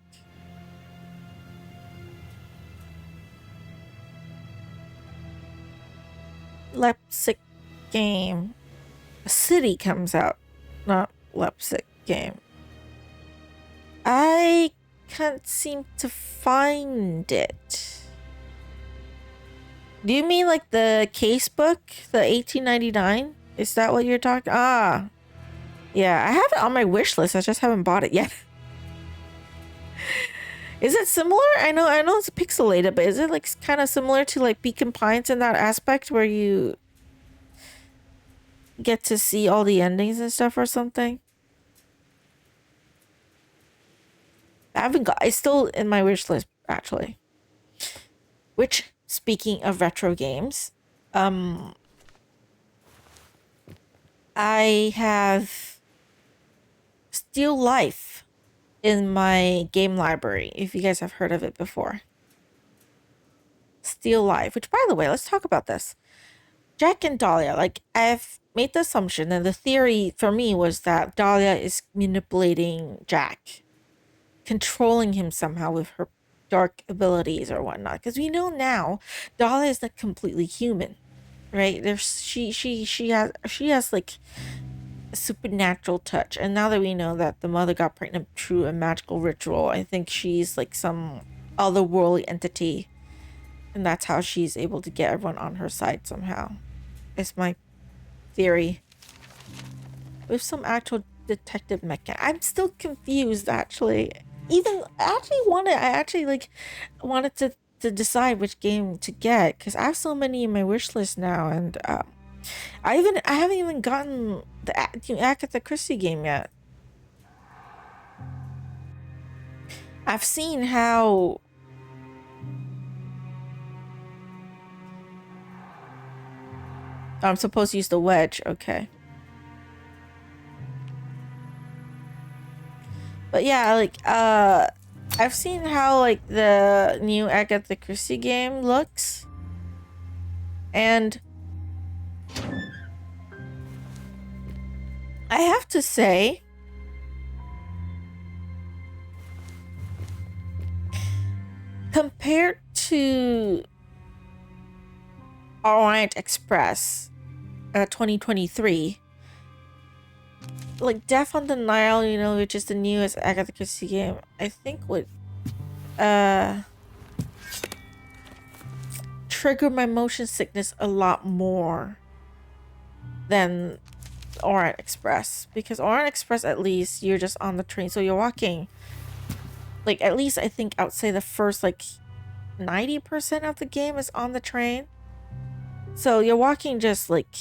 Leipzig game. A city comes out, not Leipzig game. I can't seem to find it. Do you mean like the case book, the 1899? Is that what you're talking? Ah, yeah, I have it on my wish list. I just haven't bought it yet. Is it similar? I know it's pixelated, but is it like kind of similar to like Beacon Pines in that aspect where you get to see all the endings and stuff or something? It's still in my wish list actually. Which, speaking of retro games, I have Still Life in my game library, if you guys have heard of it before. Still Life, which, by the way, let's talk about this. Jack and Dahlia, like, I've made the assumption, and the theory for me was that Dahlia is manipulating Jack, controlling him somehow with her dark abilities or whatnot. Because we know now Dahlia is not completely human, right? She has like a supernatural touch, and now that we know that the mother got pregnant through a magical ritual, I think she's like some otherworldly entity, and that's how she's able to get everyone on her side somehow. It's my theory. With some actual detective mecha. I'm still confused, actually. I actually wanted to decide which game to get, because I have so many in my wish list now, and I haven't even gotten the Agatha Christie game yet. I've seen how I'm supposed to use the wedge, okay. But yeah, like, I've seen how, like, the new Agatha Christie game looks. And I have to say, compared to Orient Express 2023, like Death on the Nile, you know, which is the newest Agatha Christie game, I think would trigger my motion sickness a lot more than Orient Express, because Orient Express, at least you're just on the train, so you're walking, like, at least I think I would say the first like 90% of the game is on the train, so you're walking just like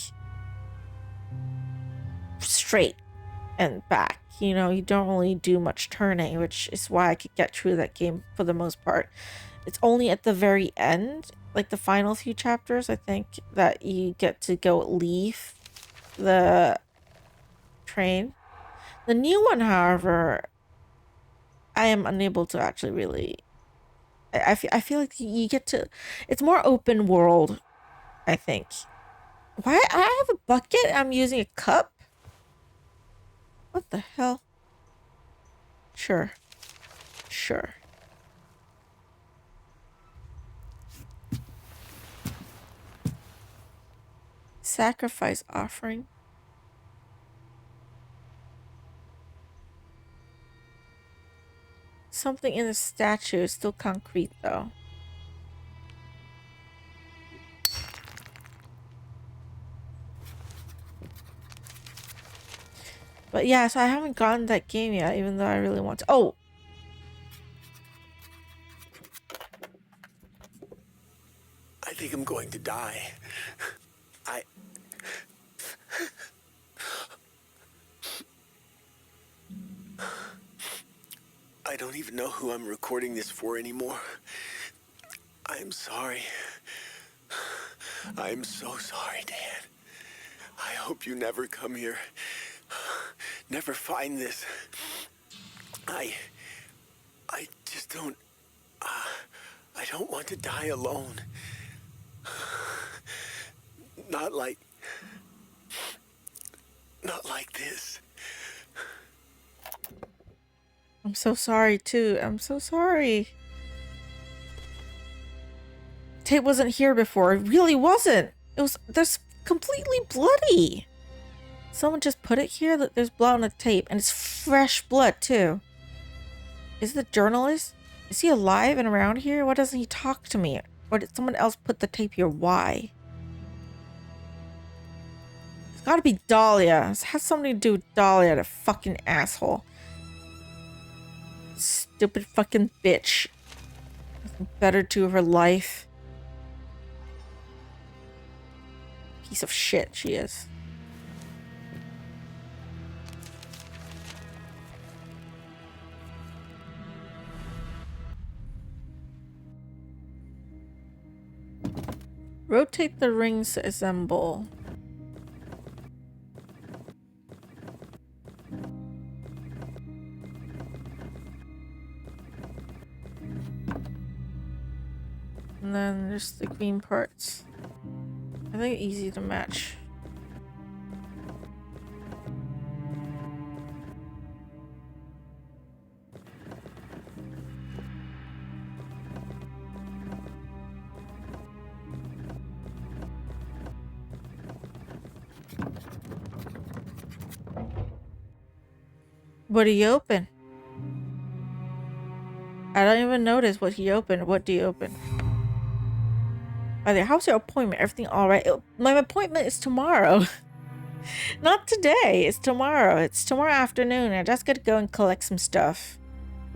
straight and back, you know, you don't really do much turning, which is why I could get through that game for the most part. It's only at the very end, like the final few chapters, I think, that you get to go leave the train. The new one, however, I am unable to actually really, I feel like you get to, it's more open world, I think. Why I have a bucket? I'm using a cup? What the hell? Sure. Sure. Sacrifice offering. Something in the statue is still concrete, though. But yeah, so I haven't gotten that game yet, even though I really want to. Oh! I think I'm going to die. I don't even know who I'm recording this for anymore. I'm sorry. I'm so sorry, Dan. I hope you never come here. Never find this. I just don't... I don't want to die alone. Not like this. I'm so sorry, too. I'm so sorry. Tape wasn't here before. It really wasn't. It was... There's completely bloody. Someone just put it here. That there's blood on the tape. And it's fresh blood, too. Is the journalist? Is he alive and around here? Why doesn't he talk to me? Or did someone else put the tape here? Why? It's gotta be Dahlia. It has something to do with Dahlia, the fucking asshole. Stupid fucking bitch. Nothing better to her life. Piece of shit she is. Rotate the rings to assemble. And then there's the green parts. I think easy to match. What do you open? I don't even notice what he opened. What do you open? How's your appointment? Everything all right? My appointment is tomorrow. Not today. It's tomorrow. It's tomorrow afternoon. I just gotta go and collect some stuff.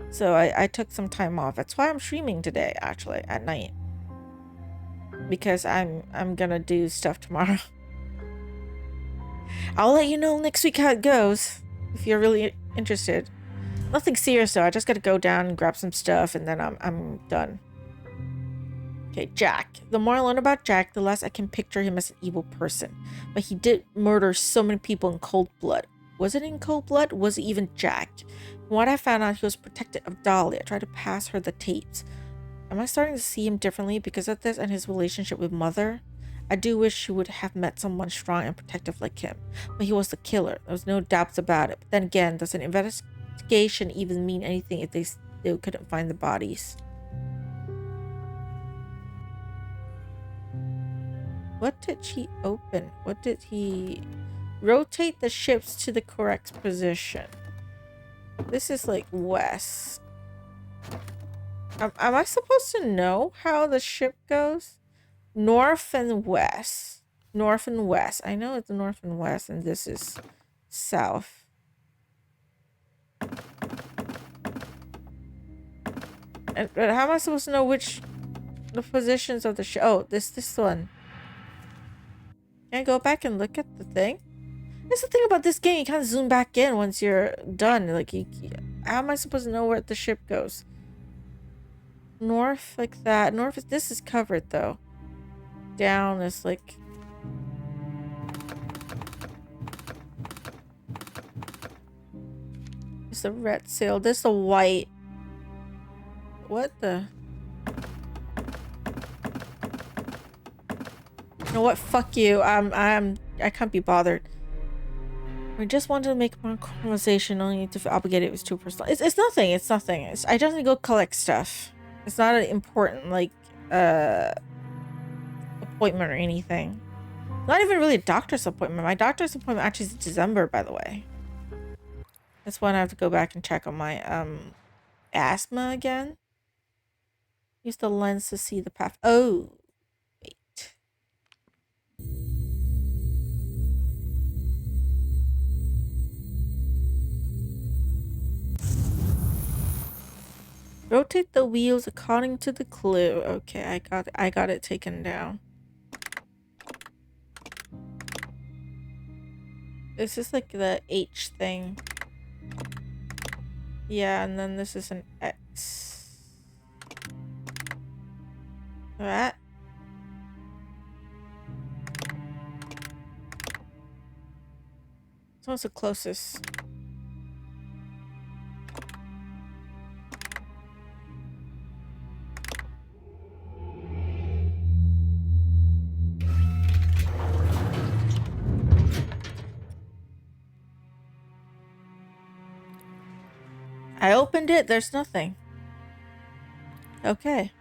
So I took some time off. That's why I'm streaming today, actually, at night. Because I'm gonna do stuff tomorrow. I'll let you know next week how it goes. If you're really interested. Nothing serious though. I just gotta go down and grab some stuff and then I'm done. Okay, Jack. The more I learn about Jack, the less I can picture him as an evil person. But he did murder so many people in cold blood. Was it in cold blood? Was it even Jack? From what I found out, he was protective of Dahlia. I tried to pass her the tapes. Am I starting to see him differently because of this and his relationship with Mother? I do wish she would have met someone strong and protective like him. But he was the killer. There was no doubts about it. But then again, does an investigation even mean anything if they still couldn't find the bodies? What did she open? What did he... Rotate the ships to the correct position. This is like west. Am I supposed to know how the ship goes? North and west. North and west. I know it's north and west, and this is south. And but how am I supposed to know which the positions of the ship? Oh, this one. Can I go back and look at the thing? That's the thing about this game. You can't zoom back in once you're done. Like, how am I supposed to know where the ship goes? North like that. North is... This is covered though. Down is like... It's the red sail. This is the white. What the... You know what? Fuck you. I can't be bothered. We just wanted to make more conversation. Only need to feel obligated. It was too personal. It's nothing. It's nothing. I just need to go collect stuff. It's not an important like appointment or anything. Not even really a doctor's appointment. My doctor's appointment actually is December, by the way. That's when I have to go back and check on my asthma again. Use the lens to see the path. Oh. Rotate the wheels according to the clue. Okay, I got it taken down. This is like the H thing. Yeah, and then this is an X. That. This one's the closest. I opened it, there's nothing. Okay.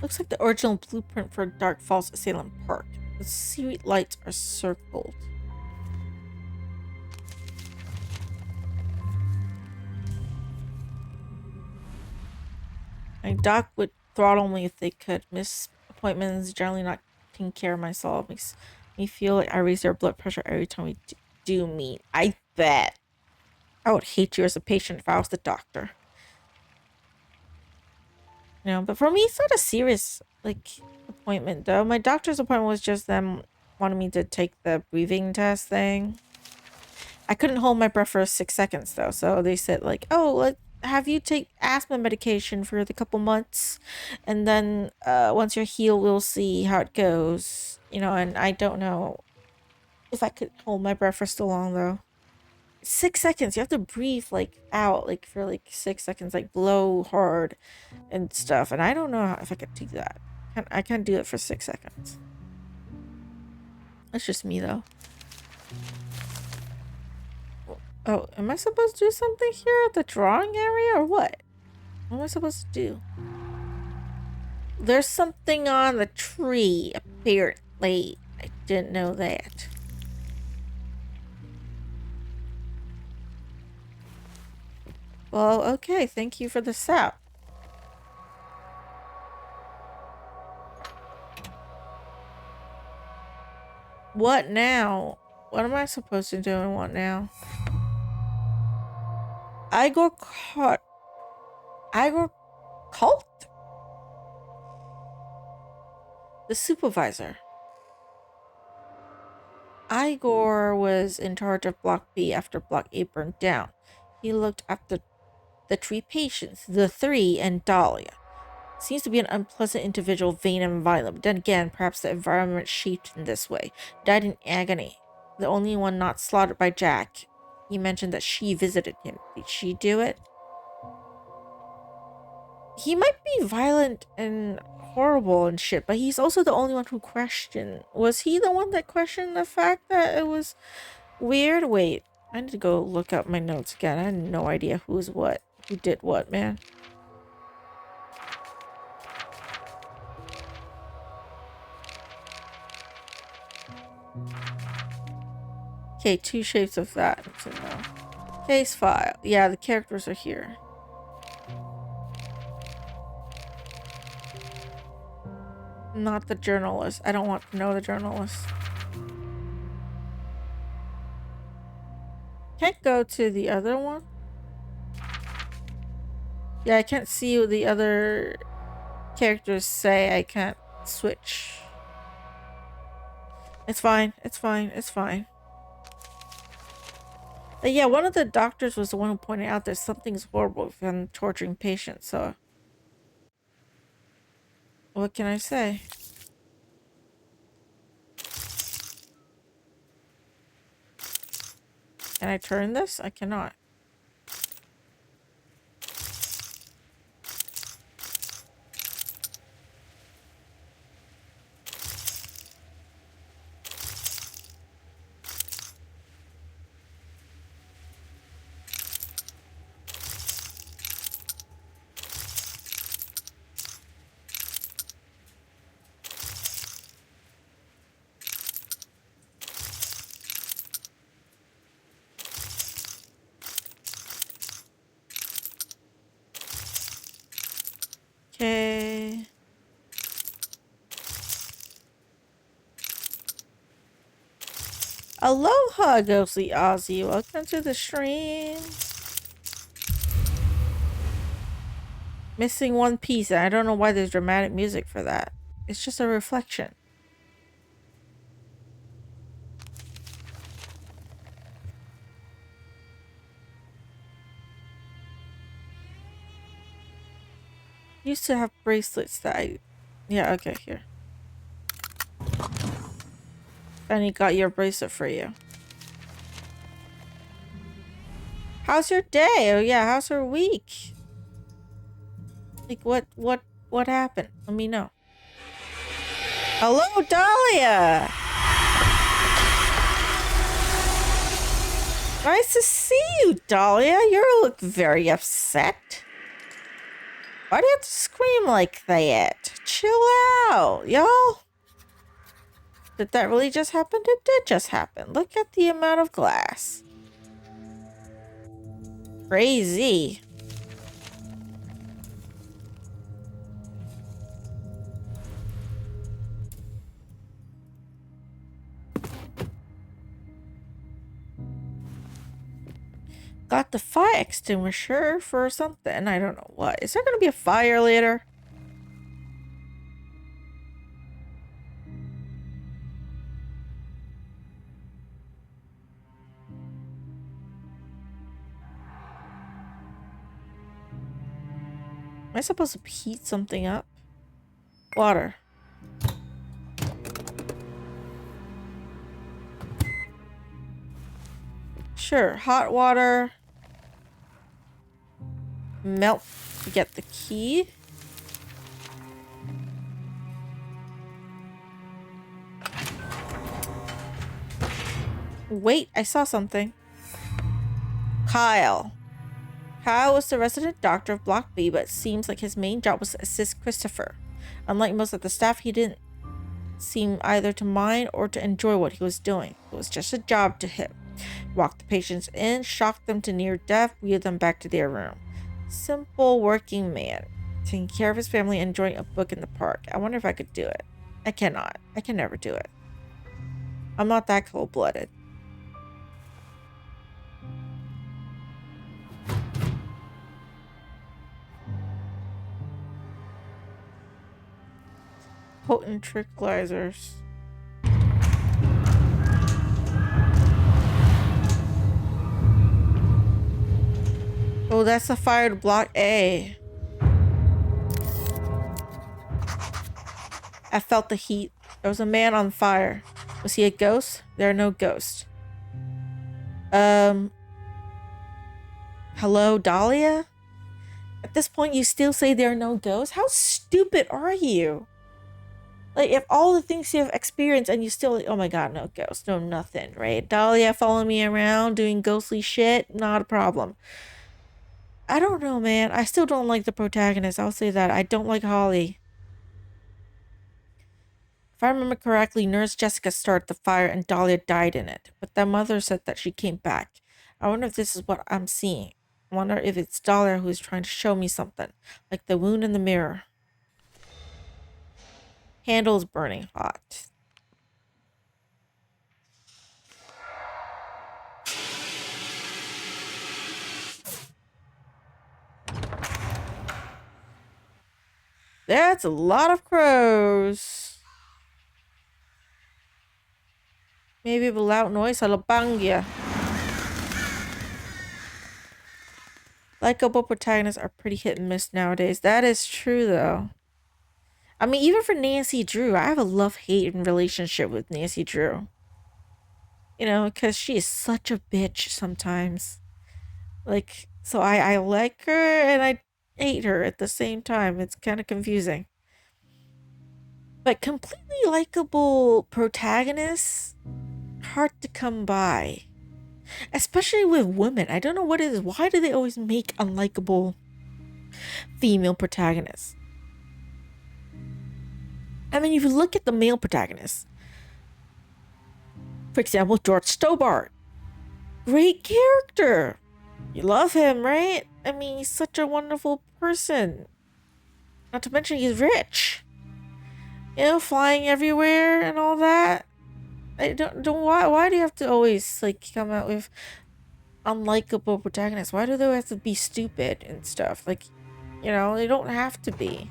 Looks like the original blueprint for Dark Falls Asylum Park. The street lights are circled. My doc would throttle me if they could. Miss appointments, generally not taking care of myself, makes me feel like I raise their blood pressure every time we do meet. I bet. I would hate you as a patient if I was the doctor. You know, but for me, it's not a serious, like, appointment, though. My doctor's appointment was just them wanting me to take the breathing test thing. I couldn't hold my breath for 6 seconds, though, so they said, like, oh, let's have you take asthma medication for the couple months, and then once you're healed, we'll see how it goes. You know, and I don't know If I could hold my breath for so long, though. 6 seconds. You have to breathe, like, out, like, for, like, 6 seconds. Like, blow hard and stuff. And I don't know if I could do that. I can't do it for 6 seconds. That's just me, though. Oh, am I supposed to do something here at the drawing area, or what? What am I supposed to do? There's something on the tree, apparently. I didn't know that. Well, okay, thank you for the sap. What now? What am I supposed to do and what now? Igor caught. Igor cult? The supervisor. Igor was in charge of Block B after Block A burned down. He looked after the 3 patients, the 3 and Dahlia. Seems to be an unpleasant individual, vain and violent. But then again, perhaps the environment shaped in this way. Died in agony. The only one not slaughtered by Jack. He mentioned that she visited him. Did she do it? He might be violent and horrible and shit, but he's also the only one who questioned. Was he the one that questioned the fact that it was weird? Wait, I need to go look up my notes again. I had no idea who did what, man. Okay, 2 shapes of that. So no. Case file. Yeah, the characters are here. Not the journalist. I don't want to know the journalist. Can't go to the other one. Yeah, I can't see what the other characters say. I can't switch. It's fine. It's fine. It's fine. But yeah, one of the doctors was the one who pointed out that something's horrible with him torturing patients, so... What can I say? Can I turn this? I cannot. Okay. Aloha, Ghostly Ozzy. Welcome to the stream. Missing one piece. I don't know why there's dramatic music for that. It's just a reflection. Used to have bracelets that I... Yeah, okay, here. Benny got your bracelet for you. How's your day? Oh yeah, how's her week? Like what happened? Let me know. Hello, Dahlia! Nice to see you, Dahlia. You look very upset. Why do you have to scream like that? Chill out, y'all. Did that really just happen? It did just happen. Look at the amount of glass. Crazy. Got the fire extinguisher for something. I don't know what. Is there going to be a fire later? Am I supposed to heat something up? Water. Sure, hot water. Melt to get the key. Wait, I saw something. Kyle. Kyle was the resident doctor of Block B, but it seems like his main job was to assist Christopher. Unlike most of the staff, he didn't seem either to mind or to enjoy what he was doing. It was just a job to him. Walk the patients in, shock them to near death, wheel them back to their room. Simple working man, taking care of his family, enjoying a book in the park. I wonder if I could do it. I cannot. I can never do it. I'm not that cold-blooded. Potent tranquilizers. Oh, that's the fire to Block A. I felt the heat. There was a man on fire. Was he a ghost? There are no ghosts. Hello, Dahlia? At this point, you still say there are no ghosts? How stupid are you? Like, if all the things you have experienced and you still like, oh my god, no ghosts, no nothing, right? Dahlia following me around, doing ghostly shit, not a problem. I don't know, man. I still don't like the protagonist. I'll say that. I don't like Holly. If I remember correctly, Nurse Jessica started the fire and Dahlia died in it. But their mother said that she came back. I wonder if this is what I'm seeing. I wonder if it's Dahlia who is trying to show me something. Like the wound in the mirror. Handle's burning hot. That's a lot of crows. Maybe with loud noise, I'll bang ya. Likeable protagonists are pretty hit and miss nowadays. That is true, though. I mean, even for Nancy Drew, I have a love-hate relationship with Nancy Drew. You know, because she is such a bitch sometimes. Like, so I like her and I hate her at the same time. It's kind of confusing. But completely likable protagonists, hard to come by. Especially with women. I don't know what it is. Why do they always make unlikable female protagonists? I mean, if you look at the male protagonists, for example, George Stobart. Great character. You love him, right? I mean, he's such a wonderful person. Not to mention he's rich. You know, flying everywhere and all that. I don't why do you have to always like come out with unlikable protagonists? Why do they have to be stupid and stuff? Like, you know, they don't have to be.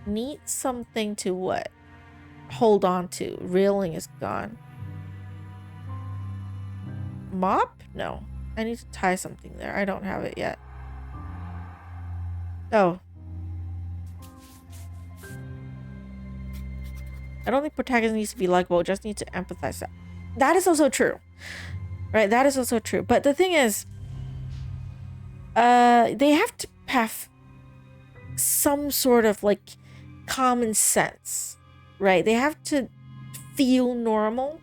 Need something to what? Hold on to. Railing is gone. Mop? No. I need to tie something there. I don't have it yet. Oh. I don't think protagonist needs to be likable. Just need to empathize. That is also true. Right? That is also true. But the thing is, they have to have some sort of like common sense, right? They have to feel normal,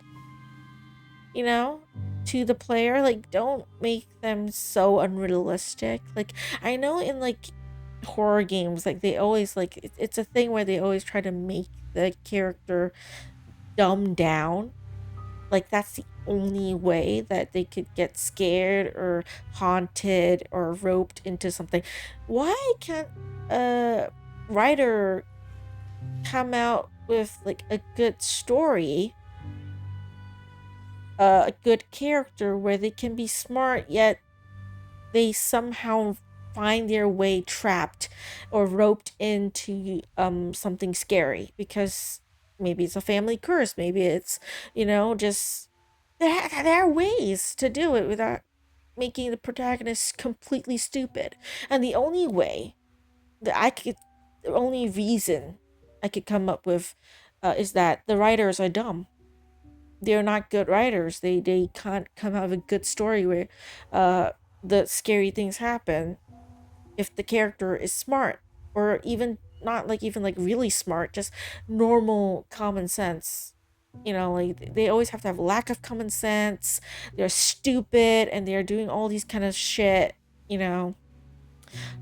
you know, to the player. Like, don't make them so unrealistic. Like, I know in like horror games, like they always like it's a thing where they always try to make the character dumbed down. Like, that's the only way that they could get scared or haunted or roped into something. Why can't a writer come out with like a good story, a good character where they can be smart yet they somehow find their way trapped or roped into something scary? Because maybe it's a family curse, maybe it's, you know, just there are ways to do it without making the protagonist completely stupid. And the only way that the only reason I could come up with is that the writers are dumb. they're not good writers. They can't come out of a good story where the scary things happen if the character is smart, or even not like even like really smart, just normal common sense. You know, like they always have to have lack of common sense. They're stupid and they're doing all these kind of shit, you know.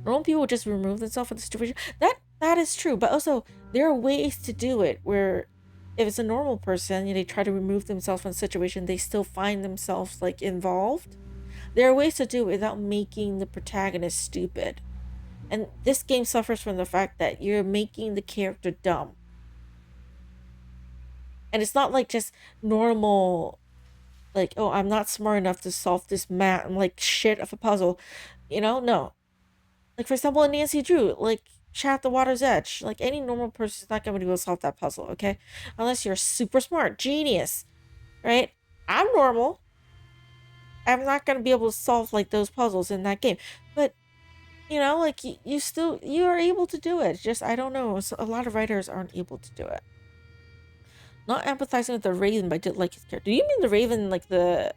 Normal people just remove themselves from the situation. That is true, but also there are ways to do it where if it's a normal person, they try to remove themselves from the situation, they still find themselves like involved. There are ways to do it without making the protagonist stupid. And this game suffers from the fact that you're making the character dumb. And it's not like just normal, like, oh, I'm not smart enough to solve this math, I'm like shit of a puzzle. No. Like, for example, in Nancy Drew, like, Chat the Water's Edge. Like, any normal person is not going to be able to solve that puzzle, okay? Unless you're super smart, genius, right? I'm normal. I'm not going to be able to solve, like, those puzzles in that game. But, like, you are able to do it. Just, I don't know. So a lot of writers aren't able to do it. Not empathizing with the Raven, but I did like his character. Do you mean the Raven, like, the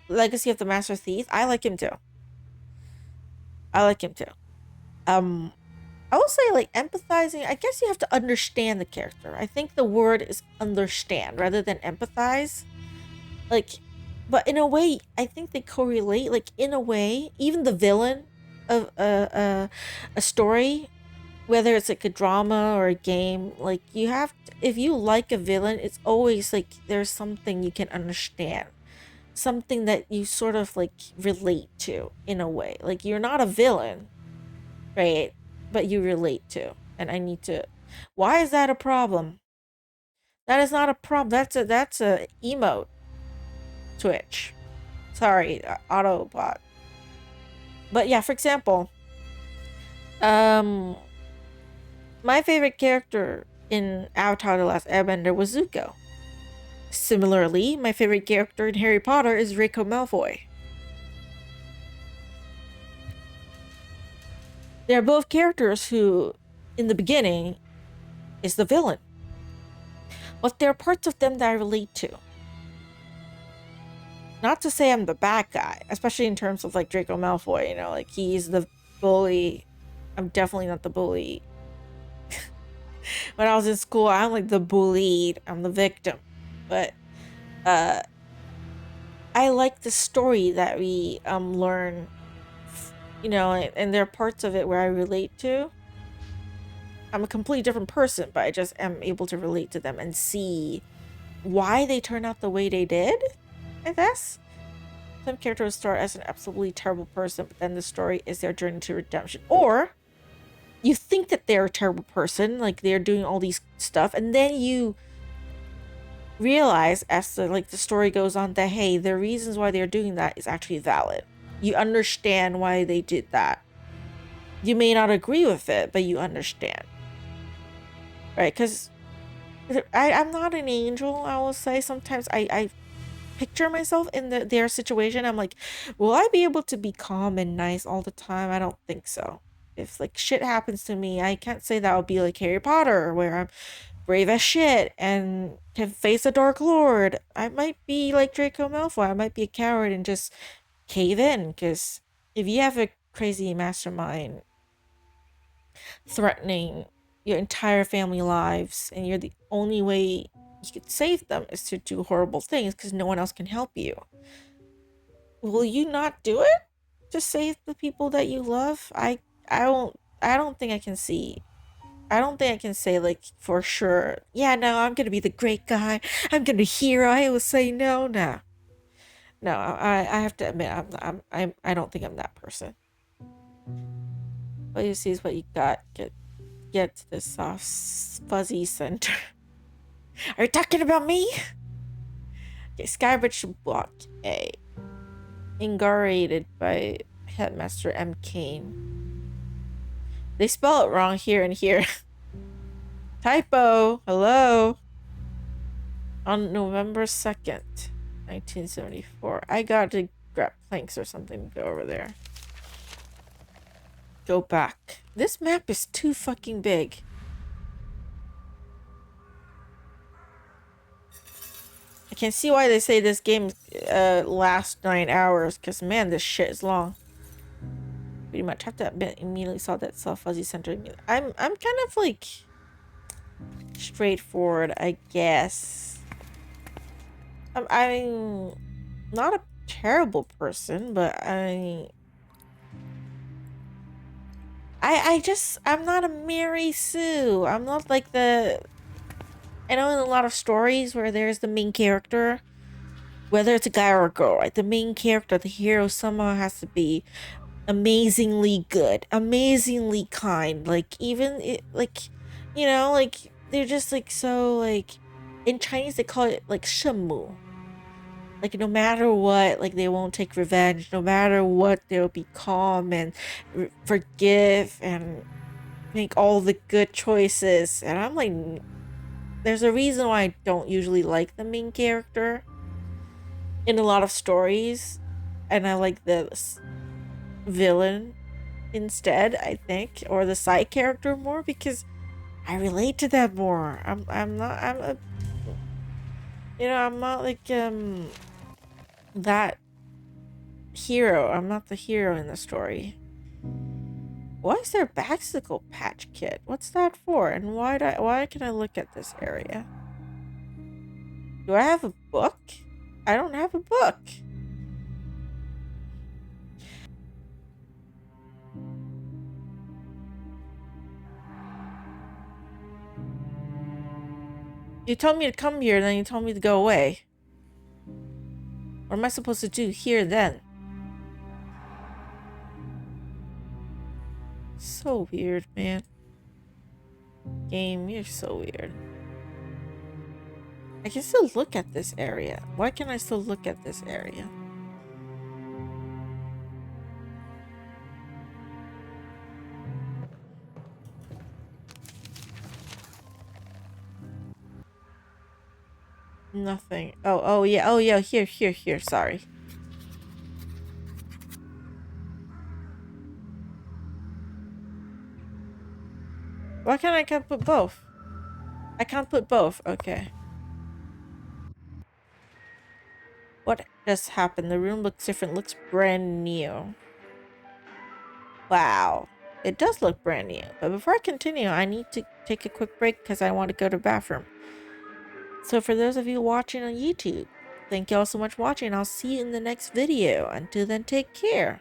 Legacy of the Master Thief? I like him, too. I will say, like, empathizing, I guess you have to understand the character. I think the word is understand rather than empathize. Like, but in a way, I think they correlate. Like, in a way, even the villain of a story, whether it's like a drama or a game, like, you have to, if you like a villain, it's always like there's something you can understand. Something that you sort of like relate to in a way. Like, you're not a villain, right? But you relate to. And I need to. Why is that a problem? That is not a problem. That's a emote. Twitch. Sorry, Autobot. But yeah, for example, my favorite character in Avatar: The Last Airbender was Zuko. Similarly, my favorite character in Harry Potter is Draco Malfoy. They're both characters who, in the beginning, is the villain. But there are parts of them that I relate to. Not to say I'm the bad guy, especially in terms of like Draco Malfoy, like he's the bully. I'm definitely not the bully. When I was in school, I'm like the bullied. I'm the victim. But I like the story that we learn, and there are parts of it where I relate to. I'm a completely different person, but I just am able to relate to them and see why they turn out the way they did, I guess. Some characters start as an absolutely terrible person, but then the story is their journey to redemption. Or you think that they're a terrible person, like they're doing all these stuff, and then you realize as the story goes on that, hey, the reasons why they're doing that is actually valid. You understand why they did that. You may not agree with it, but you understand. Right? Because I'm not an angel, I will say. Sometimes I picture myself in their situation. I'm like, will I be able to be calm and nice all the time? I don't think so. If like shit happens to me, I can't say that I'll be like Harry Potter, where I'm brave as shit and can face a Dark Lord. I might be like Draco Malfoy. I might be a coward and just cave in, because if you have a crazy mastermind threatening your entire family lives and you're the only way you could save them is to do horrible things because no one else can help you, will you not do it to save the people that you love? I don't think I can see. I don't think I can say like for sure, yeah, no, I'm gonna be the great guy, I'm gonna hero. I will say no. I have to admit, I don't think I'm that person. What you see is what you got. Get to the soft, fuzzy center. Are you talking about me? Okay, Skybridge Block A. Ingaurated by Headmaster M. Kane. They spell it wrong here and here. Typo. Hello. On November 2nd, 1974. I got to grab planks or something to go over there. Go back. This map is too fucking big. I can see why they say this game lasts 9 hours, because man, this shit is long. Pretty much have to admit, immediately saw that soft fuzzy center. I'm kind of like straightforward, I guess. I'm not a terrible person, but I'm not a Mary Sue. I'm not like the... I know in a lot of stories where there's the main character, whether it's a guy or a girl, right? The main character, the hero, somehow has to be amazingly good, amazingly kind. Like, even it, like, you know, like, they're just like so, like, in Chinese they call it like 圣母. Like, no matter what, like, they won't take revenge. No matter what, they'll be calm and forgive and make all the good choices. And I'm like, there's a reason why I don't usually like the main character in a lot of stories. And I like the villain instead, I think. Or the side character more, because I relate to them more. I'm not like, that hero. I'm not the hero in the story. Why is there a bicycle patch kit? What's that for? And why can I look at this area? Do I have a book? I don't have a book. You told me to come here, then you told me to go away. What am I supposed to do here then? So weird, man. Game, you're so weird. I can still look at this area. Why can I still look at this area? Nothing. Oh yeah, here, sorry. Why can't I put both? I can't put both, okay. What just happened? The room looks different, looks brand new. Wow. It does look brand new. But before I continue, I need to take a quick break because I want to go to the bathroom. So for those of you watching on YouTube, thank you all so much for watching. I'll see you in the next video. Until then, take care.